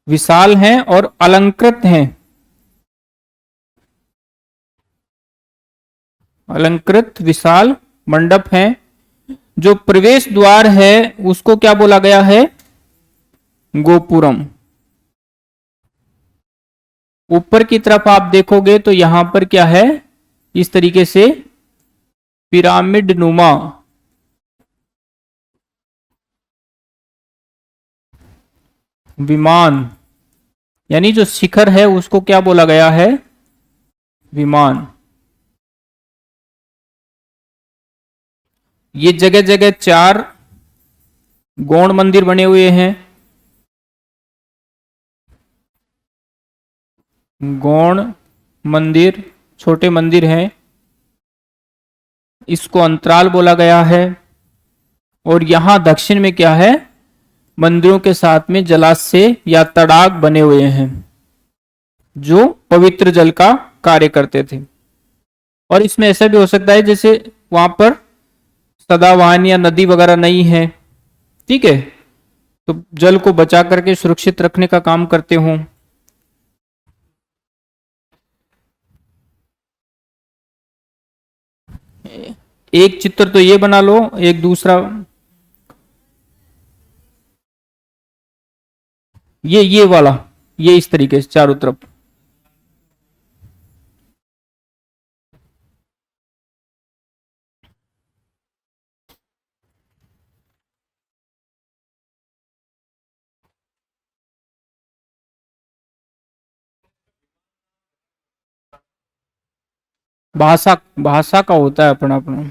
विशाल हैं और अलंकृत हैं। अलंकृत विशाल मंडप है। जो प्रवेश द्वार है उसको क्या बोला गया है? गोपुरम। ऊपर की तरफ आप देखोगे तो यहां पर क्या है? इस तरीके से पिरामिड नुमा विमान, यानी जो शिखर है उसको क्या बोला गया है? विमान। ये जगह जगह चार गौण मंदिर बने हुए हैं। गौण मंदिर छोटे मंदिर हैं, इसको अंतराल बोला गया है। और यहां दक्षिण में क्या है? मंदिरों के साथ में जलाशय या तड़ाग बने हुए हैं जो पवित्र जल का कार्य करते थे। और इसमें ऐसा भी हो सकता है जैसे वहां पर सदावाहन या नदी वगैरह नहीं है, ठीक है, तो जल को बचा करके सुरक्षित रखने का काम करते हों। एक चित्र तो ये बना लो, एक दूसरा ये वाला, ये इस तरीके से चारों तरफ। भाषा भाषा का होता है अपना अपना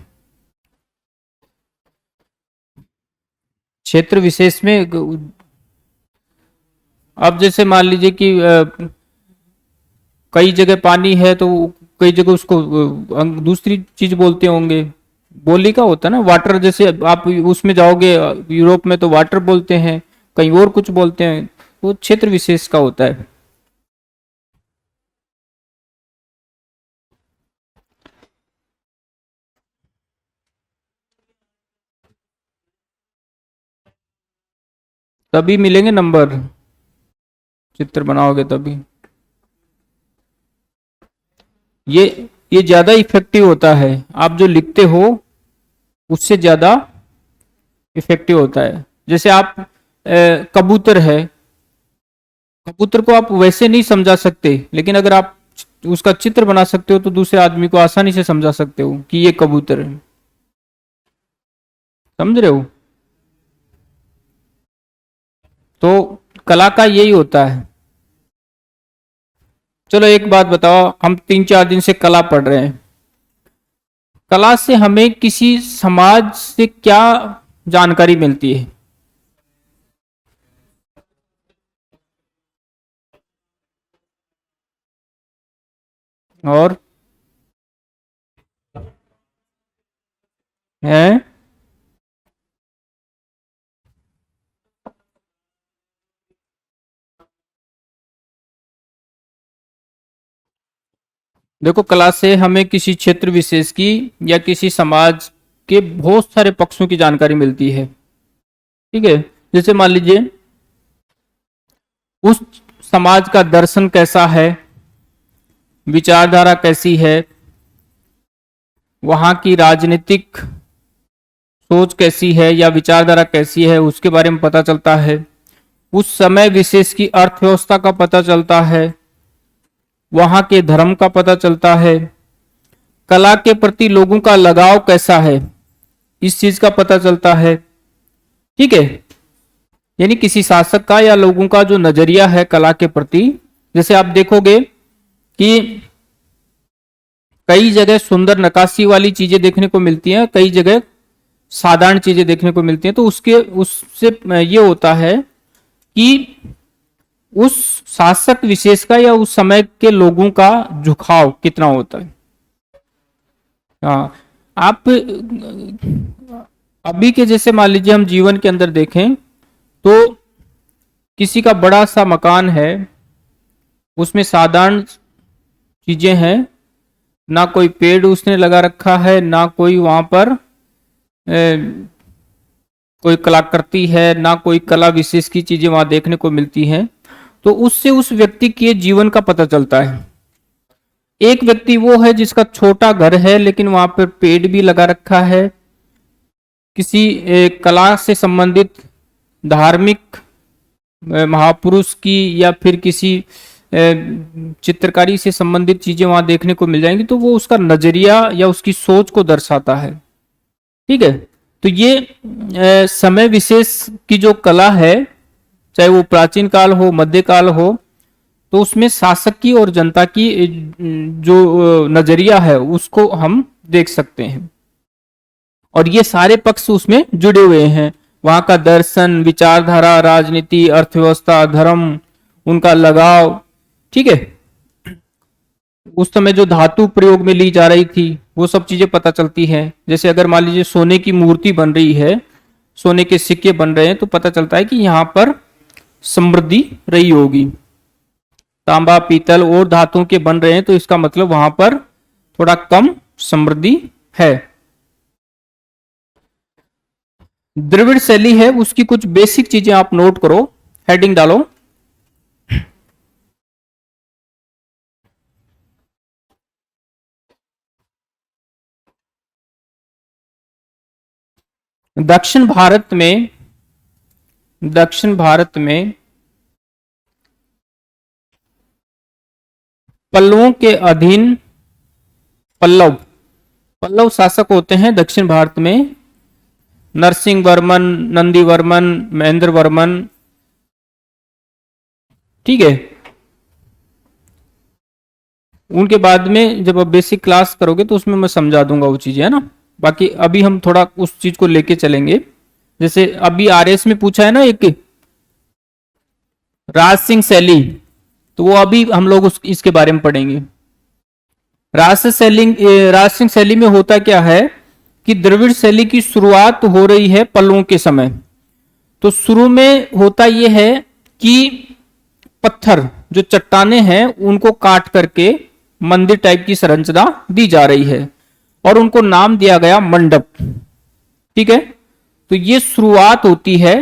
क्षेत्र विशेष में। अब जैसे मान लीजिए कि कई जगह पानी है तो कई जगह उसको दूसरी चीज बोलते होंगे। बोली का होता है ना, वाटर, जैसे आप उसमें जाओगे यूरोप में तो वाटर बोलते हैं, कहीं और कुछ बोलते हैं, वो क्षेत्र विशेष का होता है। तभी मिलेंगे नंबर, चित्र बनाओगे तभी। ये ज्यादा इफेक्टिव होता है, आप जो लिखते हो उससे ज्यादा इफेक्टिव होता है। जैसे आप कबूतर है, कबूतर को आप वैसे नहीं समझा सकते, लेकिन अगर आप उसका चित्र बना सकते हो तो दूसरे आदमी को आसानी से समझा सकते हो कि ये कबूतर है। समझ रहे हो? तो कला का यही होता है। चलो एक बात बताओ, हम 3-4 दिन से कला पढ़ रहे हैं, कला से हमें किसी समाज से क्या जानकारी मिलती है? और है देखो, कला से हमें किसी क्षेत्र विशेष की या किसी समाज के बहुत सारे पक्षों की जानकारी मिलती है। ठीक है, जैसे मान लीजिए उस समाज का दर्शन कैसा है, विचारधारा कैसी है, वहां की राजनीतिक सोच कैसी है या विचारधारा कैसी है, उसके बारे में पता चलता है। उस समय विशेष की अर्थव्यवस्था का पता चलता है, वहां के धर्म का पता चलता है, कला के प्रति लोगों का लगाव कैसा है, इस चीज का पता चलता है। ठीक है, यानी किसी शासक का या लोगों का जो नजरिया है कला के प्रति, जैसे आप देखोगे कि कई जगह सुंदर नक्काशी वाली चीजें देखने को मिलती हैं, कई जगह साधारण चीजें देखने को मिलती हैं, तो उससे ये होता है कि उस शासक विशेष का या उस समय के लोगों का झुकाव कितना होता है। हाँ, आप अभी के जैसे मान लीजिए हम जीवन के अंदर देखें तो किसी का बड़ा सा मकान है, उसमें साधारण चीजें हैं, ना कोई पेड़ उसने लगा रखा है, ना कोई वहां पर कोई कलाकृति है, ना कोई कला विशेष की चीजें वहां देखने को मिलती हैं, तो उससे उस व्यक्ति के जीवन का पता चलता है। एक व्यक्ति वो है जिसका छोटा घर है लेकिन वहां पर पेड़ भी लगा रखा है, किसी कला से संबंधित धार्मिक महापुरुष की या फिर किसी चित्रकारी से संबंधित चीजें वहां देखने को मिल जाएंगी, तो वो उसका नजरिया या उसकी सोच को दर्शाता है। ठीक है, तो ये समय विशेष की जो कला है, चाहे वो प्राचीन काल हो मध्यकाल हो, तो उसमें शासक की और जनता की जो नजरिया है उसको हम देख सकते हैं, और ये सारे पक्ष उसमें जुड़े हुए हैं। वहां का दर्शन, विचारधारा, राजनीति, अर्थव्यवस्था, धर्म, उनका लगाव। ठीक है, उस समय जो धातु प्रयोग में ली जा रही थी वो सब चीजें पता चलती हैं। जैसे अगर मान लीजिए सोने की मूर्ति बन रही है, सोने के सिक्के बन रहे हैं, तो पता चलता है कि यहां पर समृद्धि रही होगी। तांबा, पीतल और धातुओं के बन रहे हैं, तो इसका मतलब वहां पर थोड़ा कम समृद्धि है। द्रविड़ शैली है, उसकी कुछ बेसिक चीजें आप नोट करो, हेडिंग डालो। दक्षिण भारत में पल्लवों के अधीन पल्लव शासक होते हैं दक्षिण भारत में। नरसिंह वर्मन, नंदी वर्मन, महेंद्र वर्मन। ठीक है, उनके बाद में जब आप बेसिक क्लास करोगे तो उसमें मैं समझा दूंगा वो चीजें, है ना। बाकी अभी हम थोड़ा उस चीज को लेके चलेंगे। जैसे अभी आरएस में पूछा है ना एक राज सिंह शैली, तो वो अभी हम लोग इसके बारे में पढ़ेंगे। राज सिंह शैली में होता क्या है कि द्रविड़ शैली की शुरुआत हो रही है पल्लवों के समय। तो शुरू में होता यह है कि पत्थर जो चट्टाने हैं उनको काट करके मंदिर टाइप की संरचना दी जा रही है और उनको नाम दिया गया मंडप। ठीक है, तो ये शुरुआत होती है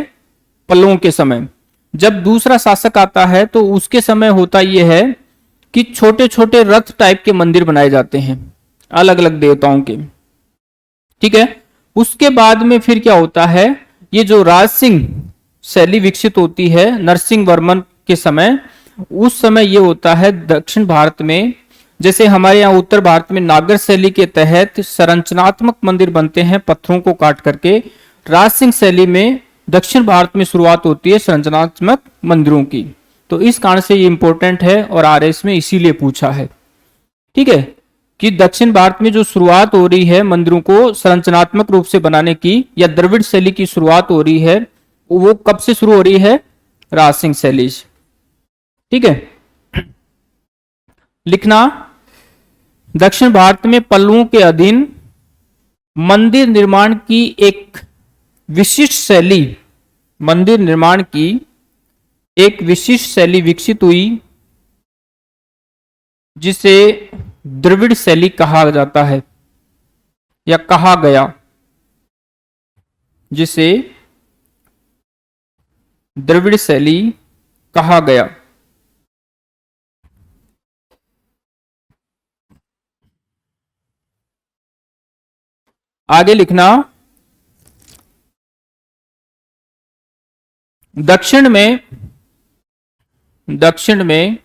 पल्लवों के समय। जब दूसरा शासक आता है तो उसके समय होता यह है कि छोटे छोटे रथ टाइप के मंदिर बनाए जाते हैं अलग अलग देवताओं के। ठीक है, उसके बाद में फिर क्या होता है, ये जो राज सिंह शैली विकसित होती है नरसिंह वर्मन के समय, उस समय ये होता है दक्षिण भारत में जैसे हमारे यहाँ उत्तर भारत में नागर शैली के तहत संरचनात्मक मंदिर बनते हैं पत्थरों को काट करके। राज सिंह शैली में दक्षिण भारत में शुरुआत होती है संरचनात्मक मंदिरों की। तो इस कारण से ये इंपॉर्टेंट है और आरएस में इसीलिए पूछा है, ठीक है, कि दक्षिण भारत में जो शुरुआत हो रही है मंदिरों को संरचनात्मक रूप से बनाने की, या द्रविड़ शैली की शुरुआत हो रही है, वो कब से शुरू हो रही है? राज सिंह शैली से, ठीक है। लिखना, दक्षिण भारत में पल्लवों के अधीन मंदिर निर्माण की एक विशिष्ट शैली, मंदिर निर्माण की एक विशिष्ट शैली विकसित हुई जिसे द्रविड़ शैली कहा जाता है या कहा गया, जिसे द्रविड़ शैली कहा गया। आगे लिखना, दक्षिण में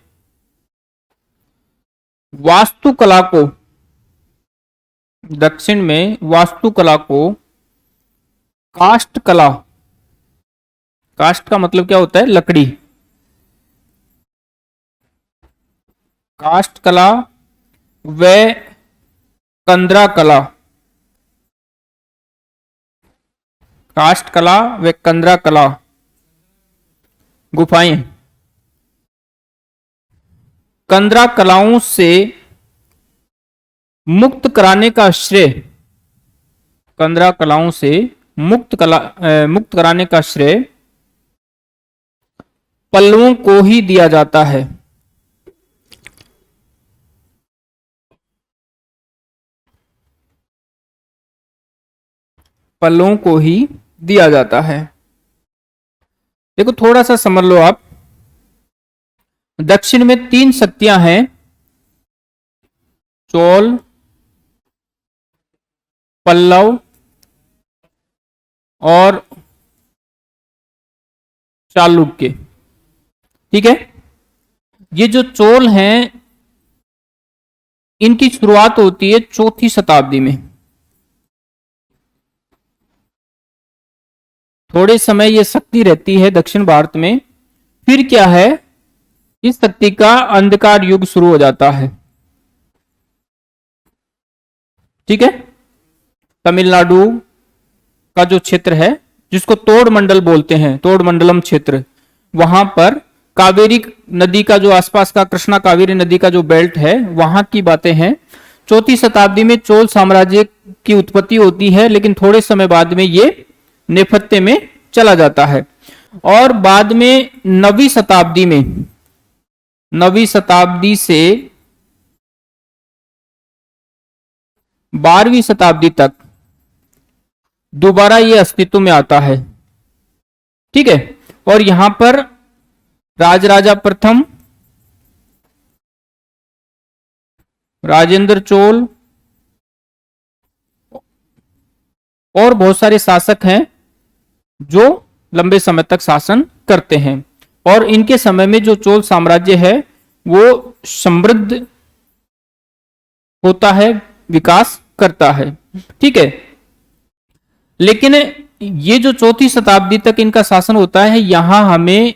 वास्तुकला को, दक्षिण में वास्तुकला को काष्ठ कला, काष्ठ का मतलब क्या होता है? लकड़ी, काष्ठ कला व कंदरा कला, काष्ठ कला व कंदरा कला, गुफाएं, कंदरा कलाओं से मुक्त कराने का श्रेय, कंदरा कलाओं से मुक्त कराने का श्रेय पल्लवों को ही दिया जाता है। पल्लवों को ही दिया जाता है। देखो थोड़ा सा समझ लो आप, दक्षिण में 3 शक्तियां हैं, चोल, पल्लव और चालुक्य, ठीक है। ये जो चोल हैं इनकी शुरुआत होती है 4वीं शताब्दी में। थोड़े समय ये शक्ति रहती है दक्षिण भारत में, फिर क्या है, इस शक्ति का अंधकार युग शुरू हो जाता है, ठीक है। तमिलनाडु का जो क्षेत्र है जिसको तोड़ मंडल बोलते हैं, तोड़ मंडलम क्षेत्र, वहां पर कावेरी नदी का जो आसपास का कृष्णा कावेरी नदी का जो बेल्ट है वहां की बातें हैं। 4वीं शताब्दी में चोल साम्राज्य की उत्पत्ति होती है, लेकिन थोड़े समय बाद में ये नेपथ्य में चला जाता है। और बाद में 9वीं शताब्दी में, 9वीं शताब्दी से 12वीं शताब्दी तक दोबारा ये अस्तित्व में आता है, ठीक है। और यहां पर राजराजा प्रथम, राजेंद्र चोल और बहुत सारे शासक हैं जो लंबे समय तक शासन करते हैं। और इनके समय में जो चोल साम्राज्य है वो समृद्ध होता है, विकास करता है, ठीक है। लेकिन ये जो 4वीं शताब्दी तक इनका शासन होता है, यहां हमें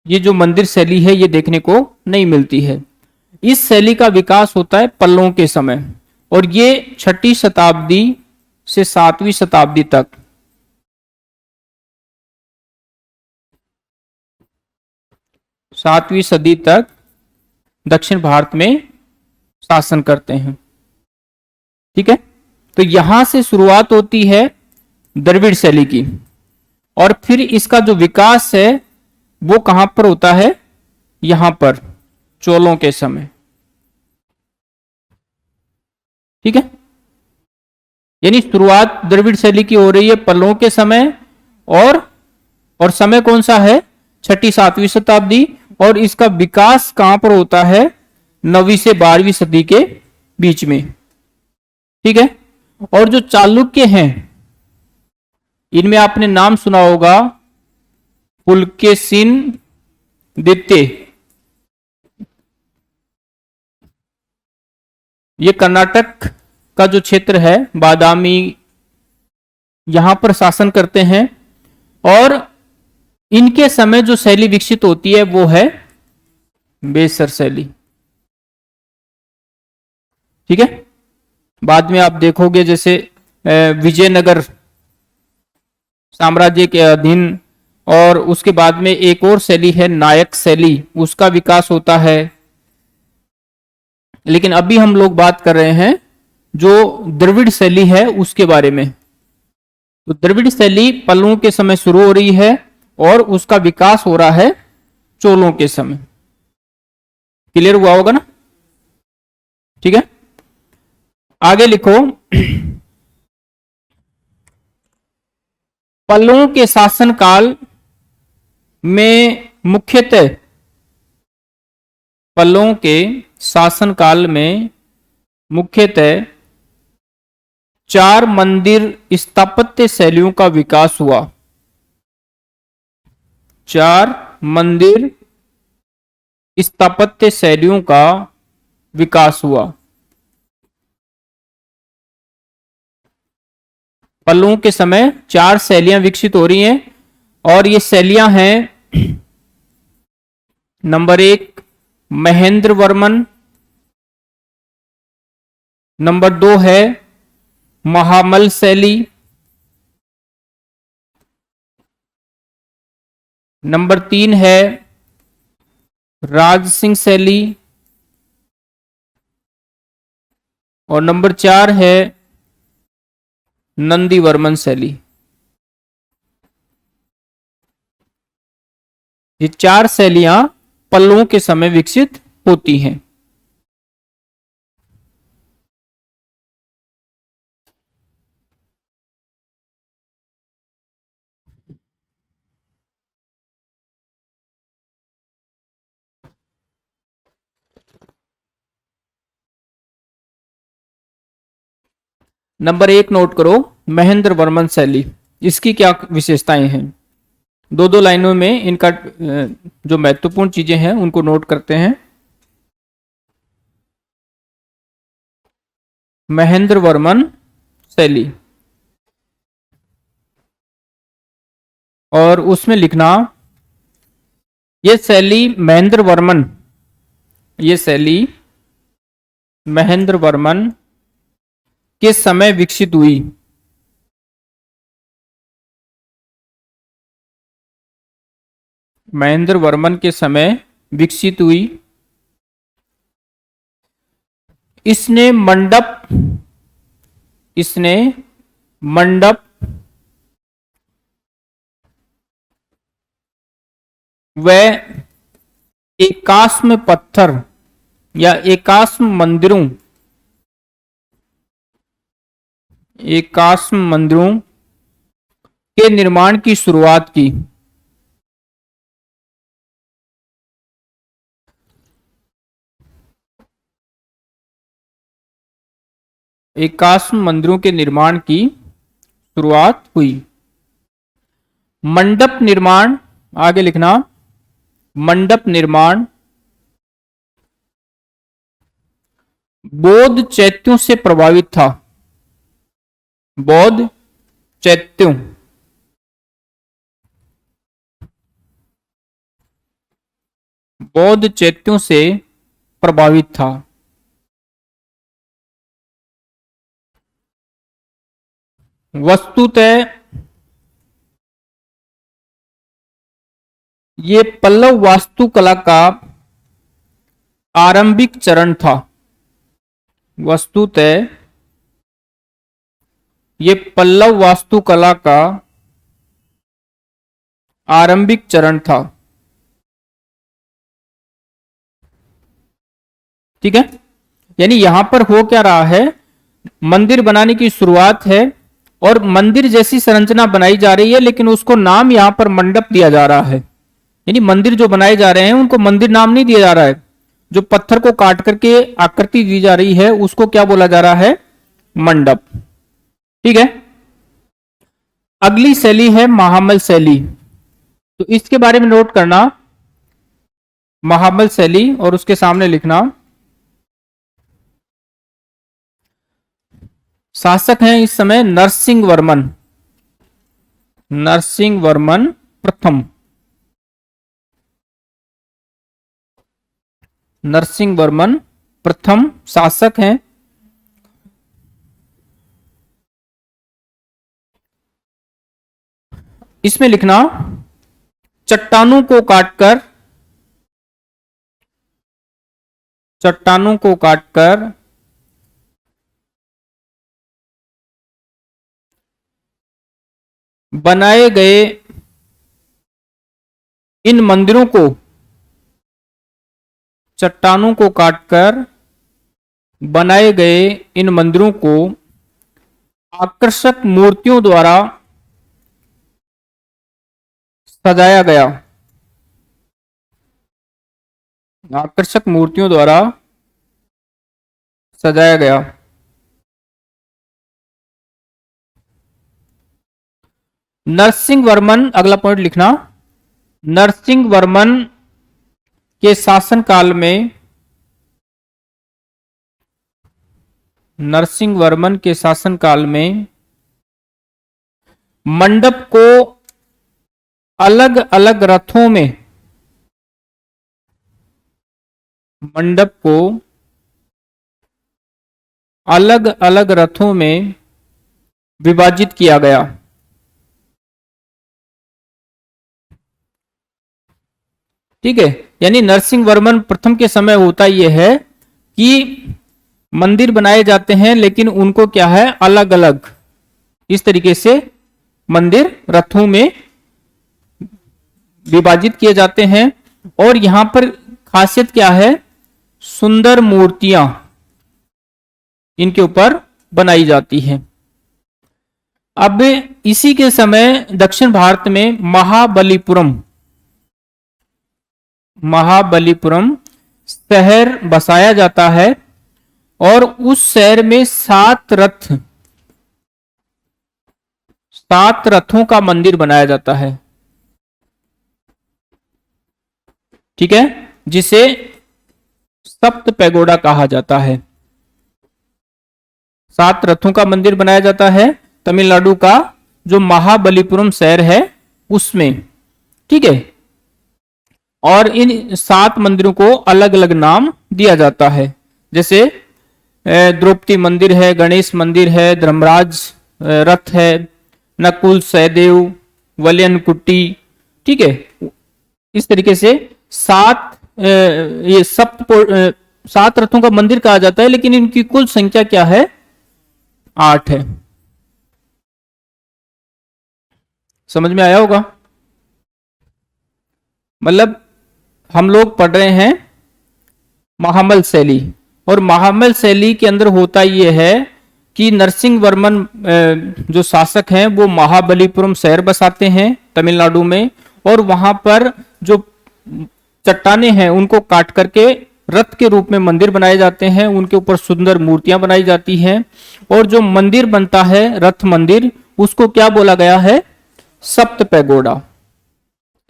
ये जो मंदिर शैली है ये देखने को नहीं मिलती है। इस शैली का विकास होता है पल्लवों के समय, और ये 6वीं शताब्दी से 7वीं शताब्दी तक, 7वीं सदी तक दक्षिण भारत में शासन करते हैं, ठीक है। तो यहां से शुरुआत होती है द्रविड़ शैली की, और फिर इसका जो विकास है वो कहां पर होता है? यहां पर चोलों के समय, ठीक है। यानी शुरुआत द्रविड़ शैली की हो रही है पल्लवों के समय, और समय कौन सा है? 6वीं 7वीं शताब्दी। और इसका विकास कहां पर होता है? 9वीं से 12वीं सदी के बीच में, ठीक है। और जो चालुक्य हैं इनमें आपने नाम सुना होगा पुलकेशिन द्वितीय, ये कर्नाटक का जो क्षेत्र है, बादामी, यहां पर शासन करते हैं। और इनके समय जो शैली विकसित होती है वो है बेसर शैली। ठीक है। बाद में आप देखोगे जैसे विजयनगर साम्राज्य के अधीन, और उसके बाद में एक और शैली है नायक शैली, उसका विकास होता है। लेकिन अभी हम लोग बात कर रहे हैं जो द्रविड़ शैली है उसके बारे में। तो द्रविड़ शैली पल्लवों के समय शुरू हो रही है और उसका विकास हो रहा है चोलों के समय। क्लियर हुआ होगा ना? ठीक है, आगे लिखो। पल्लवों के शासनकाल में मुख्यतः, पल्लवों के शासनकाल में मुख्यतः 4 मंदिर स्थापत्य शैलियों का विकास हुआ। 4 मंदिर स्थापत्य शैलियों का विकास हुआ। पल्लवों के समय 4 शैलियां विकसित हो रही हैं, और ये शैलियां हैं, नंबर 1 महेंद्र वर्मन, नंबर 2 है महामल शैली, नंबर 3 है राज सिंह शैली, और नंबर 4 है नंदी वर्मन शैली। ये 4 शैलियां पल्लवों के समय विकसित होती हैं। नंबर 1 नोट करो, महेंद्र वर्मन शैली। इसकी क्या विशेषताएं हैं? 2-2 लाइनों में इनका जो महत्वपूर्ण चीजें हैं उनको नोट करते हैं। महेंद्र वर्मन शैली, और उसमें लिखना ये शैली महेंद्र वर्मन, ये शैली महेंद्र वर्मन के समय विकसित हुई। महेंद्र वर्मन के समय विकसित हुई। इसने मंडप व एकाश्म पत्थर या एकाश्म मंदिरों के निर्माण की शुरुआत की। एकाश्म मंदिरों के निर्माण की शुरुआत हुई। मंडप निर्माण, आगे लिखना, मंडप निर्माण बौद्ध चैत्यों से प्रभावित था। बौद्ध चैत्यों, बौद्ध चैत्यों से प्रभावित था। वस्तुतः ये पल्लव वास्तुकला का आरंभिक चरण था। वस्तुतः ये पल्लव वास्तुकला का आरंभिक चरण था। ठीक है, यानी यहां पर हो क्या रहा है, मंदिर बनाने की शुरुआत है और मंदिर जैसी संरचना बनाई जा रही है, लेकिन उसको नाम यहां पर मंडप दिया जा रहा है। यानी मंदिर जो बनाए जा रहे हैं उनको मंदिर नाम नहीं दिया जा रहा है। जो पत्थर को काट करके आकृति दी जा रही है उसको क्या बोला जा रहा है? मंडप। ठीक है, अगली शैली है महामल शैली। तो इसके बारे में नोट करना, महामल शैली, और उसके सामने लिखना शासक हैं इस समय नरसिंह वर्मन, नरसिंह वर्मन प्रथम, नरसिंह वर्मन प्रथम शासक हैं। इसमें लिखना चट्टानों को काटकर, चट्टानों को काटकर बनाए गए इन मंदिरों को, चट्टानों को काटकर बनाए गए इन मंदिरों को आकर्षक मूर्तियों द्वारा सजाया गया, आकर्षक मूर्तियों द्वारा सजाया गया। नरसिंह वर्मन, अगला पॉइंट लिखना, नरसिंह वर्मन के शासनकाल में, नरसिंह वर्मन के शासनकाल में मंडप को अलग अलग रथों में, मंडप को अलग अलग रथों में विभाजित किया गया। ठीक है, यानी नरसिंह वर्मन प्रथम के समय होता यह है कि मंदिर बनाए जाते हैं लेकिन उनको क्या है, अलग अलग इस तरीके से मंदिर रथों में विभाजित किए जाते हैं। और यहां पर खासियत क्या है, सुंदर मूर्तियां इनके ऊपर बनाई जाती हैं। अब इसी के समय दक्षिण भारत में महाबलीपुरम, महाबलीपुरम शहर बसाया जाता है और उस शहर में 7 रथ, 7 रथों का मंदिर बनाया जाता है। ठीक है, जिसे सप्त पैगोडा कहा जाता है। 7 रथों का मंदिर बनाया जाता है तमिलनाडु का जो महाबलीपुरम शहर है उसमें। ठीक है, और इन 7 मंदिरों को अलग अलग नाम दिया जाता है, जैसे द्रौपदी मंदिर है, गणेश मंदिर है, धर्मराज रथ है, नकुल सहदेव, वलियन कुट्टी। ठीक है, इस तरीके से 7 रथों का मंदिर कहा जाता है, लेकिन इनकी कुल संख्या क्या है, 8 है। समझ में आया होगा? मतलब हम लोग पढ़ रहे हैं महामल शैली, और महामल शैली के अंदर होता यह है कि नरसिंह वर्मन जो शासक हैं वो महाबलीपुरम शहर बसाते हैं तमिलनाडु में, और वहां पर जो चट्टाने हैं उनको काट करके रथ के रूप में मंदिर बनाए जाते हैं, उनके ऊपर सुंदर मूर्तियां बनाई जाती हैं, और जो मंदिर बनता है रथ मंदिर उसको क्या बोला गया है, सप्त पैगोडा।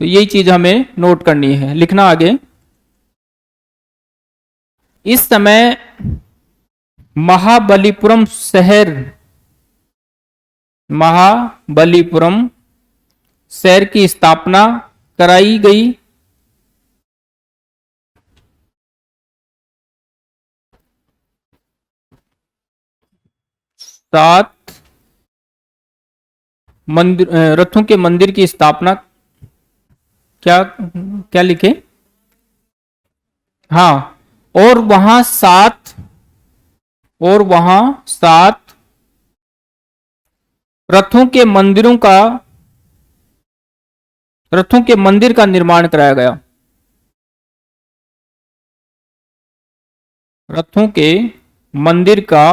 तो यही चीज हमें नोट करनी है, लिखना आगे। इस समय महाबलीपुरम शहर, महाबलीपुरम शहर की स्थापना कराई गई। सात मंदिर, रथों के मंदिर की स्थापना, क्या क्या लिखे, हाँ, और वहां 7 रथों के मंदिरों का, रथों के मंदिर का निर्माण कराया गया। रथों के मंदिर का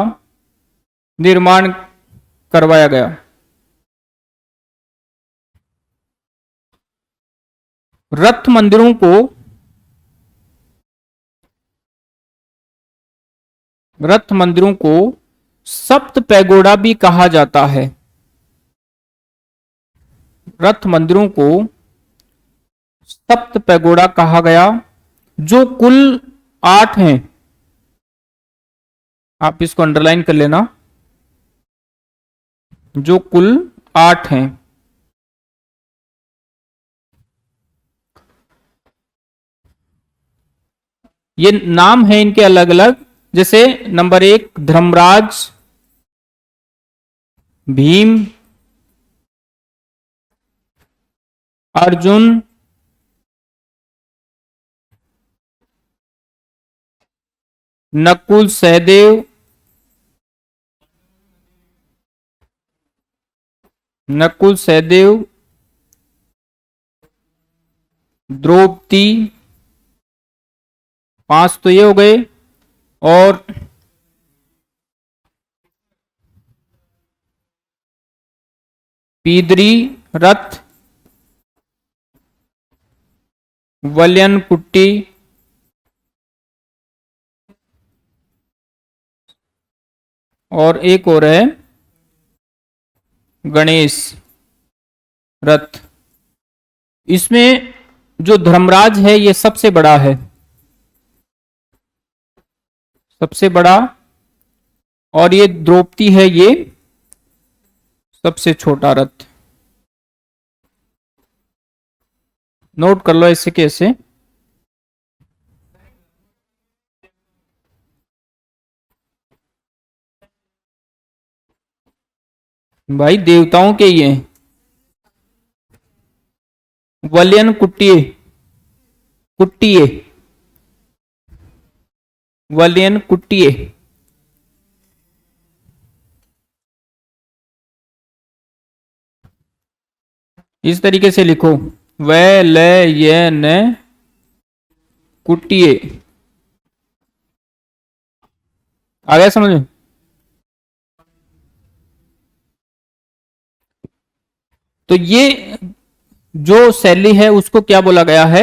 निर्माण करवाया गया। रथ मंदिरों को, रथ मंदिरों को सप्त पैगोडा भी कहा जाता है। रथ मंदिरों को सप्त पैगोडा कहा गया, जो कुल 8 हैं। आप इसको अंडरलाइन कर लेना, जो कुल 8 हैं। ये नाम है इनके अलग अलग, जैसे नंबर 1 धर्मराज, भीम, अर्जुन, नकुल सहदेव, नकुल सहदेव, द्रौपदी, 5 तो ये हो गए, और पीदरी रथ, वल्यन कुट्टी, और एक और है गणेश रथ। इसमें जो धर्मराज है ये सबसे बड़ा है, सबसे बड़ा, और ये द्रौपदी है ये सबसे छोटा रथ। नोट कर लो ऐसे कैसे। भाई देवताओं के ही हैं। वलियन कुट्टिए, कुट्टिए, वलियन कुट्टिए। इस तरीके से लिखो, व ल ये न कुट्टिए। आ गया समझ में? तो ये जो शैली है उसको क्या बोला गया है?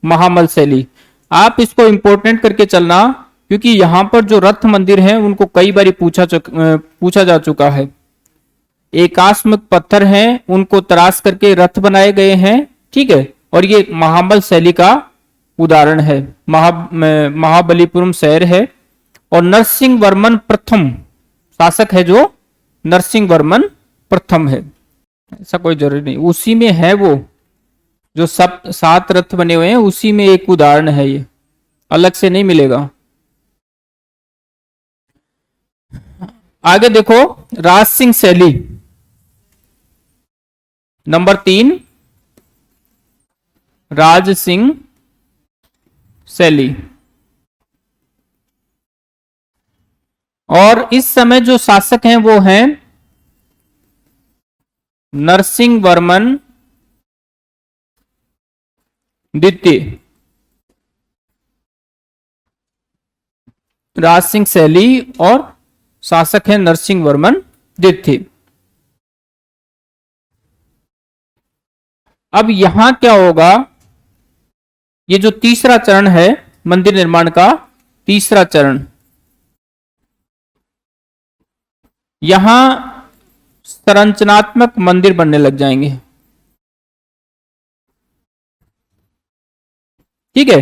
महामल शैली। आप इसको इंपॉर्टेंट करके चलना, क्योंकि यहां पर जो रथ मंदिर हैं उनको कई बार पूछा जा चुका है। एकास्मक पत्थर हैं, उनको तराश करके रथ बनाए गए हैं, ठीक है। और ये महाबल शैली का उदाहरण है। महाबलीपुरम शहर है, और नरसिंह वर्मन प्रथम शासक है जो नरसिंह वर्मन प्रथम है। ऐसा कोई जरूरी नहीं, उसी में है वो जो सब 7 रथ बने हुए हैं, उसी में एक उदाहरण है, ये अलग से नहीं मिलेगा। आगे देखो, राज सिंह शैली नंबर 3, राज सिंह शैली। और इस समय जो शासक हैं वो हैं नरसिंह वर्मन द्वितीय। राज सिंह शैली और शासक है नरसिंह वर्मन द्वितीय। अब यहां क्या होगा? ये जो तीसरा चरण है मंदिर निर्माण का, तीसरा चरण, यहां संरचनात्मक मंदिर बनने लग जाएंगे, ठीक है।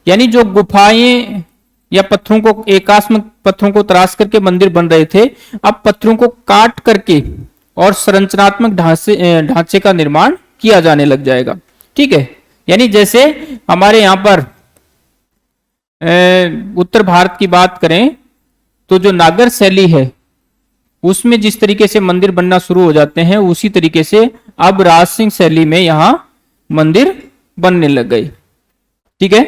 यानी जो गुफाएं या पत्थरों को, एकास्मक पत्थरों को तराश करके मंदिर बन रहे थे, अब पत्थरों को काट करके और संरचनात्मक ढांचे का निर्माण किया जाने लग जाएगा, ठीक है। यानी जैसे हमारे यहां पर उत्तर भारत की बात करें तो जो नागर शैली है उसमें जिस तरीके से मंदिर बनना शुरू हो जाते हैं, उसी तरीके से अब राज सिंह शैली में यहां मंदिर बनने लग गए, ठीक है।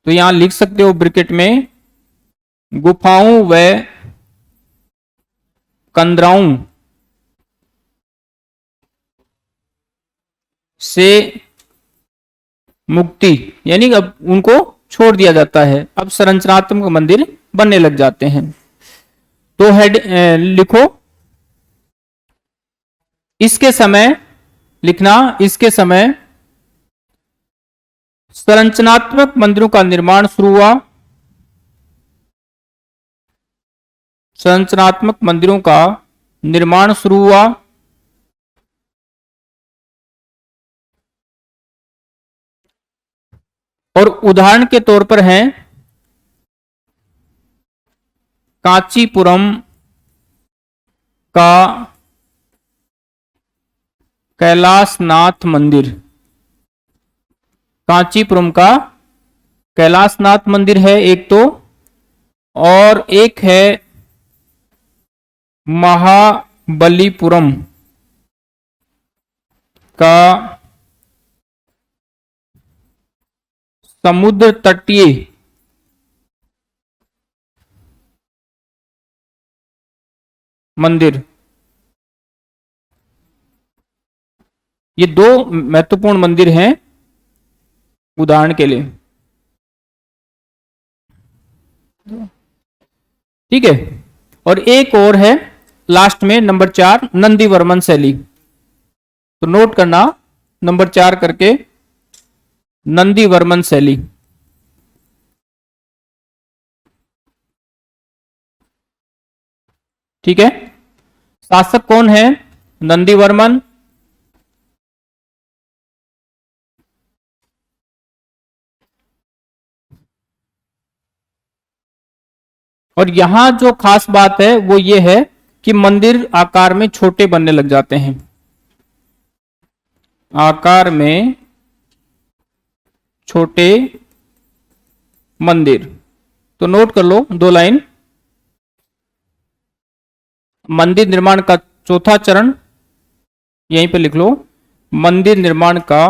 तो यहां लिख सकते हो ब्रैकेट में, गुफाओं व कंदराओं से मुक्ति, यानी अब उनको छोड़ दिया जाता है, अब संरचनात्मक मंदिर बनने लग जाते हैं। तो हेड लिखो, इसके समय लिखना, इसके समय संरचनात्मक मंदिरों का निर्माण शुरू हुआ, संरचनात्मक मंदिरों का निर्माण शुरू हुआ, और उदाहरण के तौर पर हैं कांचीपुरम का कैलाशनाथ मंदिर। कांचीपुरम का कैलाशनाथ मंदिर है एक तो, और एक है महाबलीपुरम का समुद्र तटीय मंदिर। ये दो महत्वपूर्ण मंदिर हैं उदाहरण के लिए। ठीक है, और एक और है लास्ट में नंबर 4, नंदीवर्मन शैली। तो नोट करना नंबर 4 करके, नंदीवर्मन शैली। ठीक है, शासक कौन है? नंदीवर्मन। और यहां जो खास बात है वो ये है कि मंदिर आकार में छोटे बनने लग जाते हैं, आकार में छोटे मंदिर। तो नोट कर लो 2 लाइन। मंदिर निर्माण का चौथा चरण यहीं पे लिख लो। मंदिर निर्माण का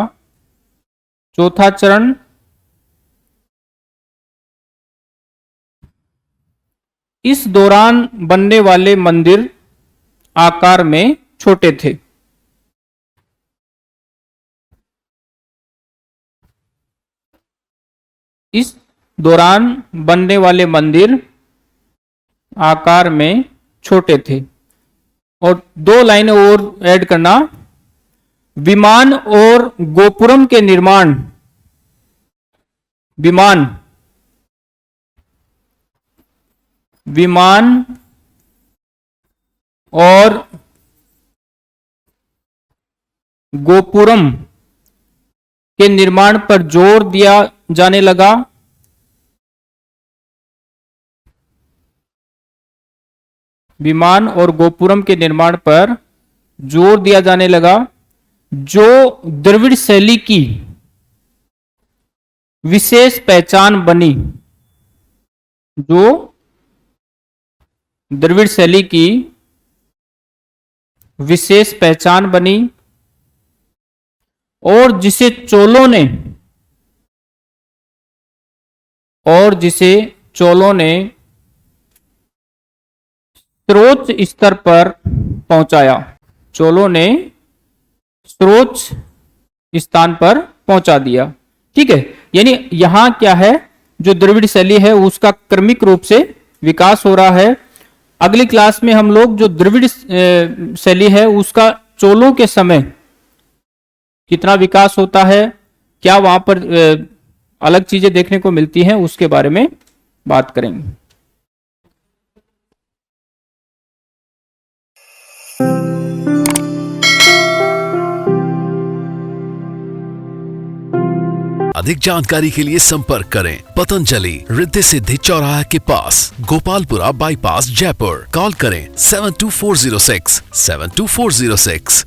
चौथा चरण इस दौरान बनने वाले मंदिर आकार में छोटे थे। इस दौरान बनने वाले मंदिर आकार में छोटे थे। और 2 लाइनें और ऐड करना। विमान और गोपुरम के निर्माण, विमान और गोपुरम के निर्माण पर जोर दिया जाने लगा। विमान और गोपुरम के निर्माण पर जोर दिया जाने लगा, जो द्रविड़ शैली की विशेष पहचान बनी। जो द्रविड़ शैली की विशेष पहचान बनी और जिसे चोलों ने सर्वोच्च स्तर पर पहुंचाया। चोलों ने सर्वोच्च स्थान पर पहुंचा दिया। ठीक है, यानी यहां क्या है, जो द्रविड़ शैली है उसका क्रमिक रूप से विकास हो रहा है। अगली क्लास में हम लोग जो द्रविड़ शैली है उसका चोलों के समय कितना विकास होता है, क्या वहां पर अलग चीजें देखने को मिलती हैं, उसके बारे में बात करेंगे। अधिक जानकारी के लिए संपर्क करें पतंजलि, रिद्धि सिद्धि चौराहा के पास, गोपालपुरा बाईपास, जयपुर। कॉल करें 72406 72406।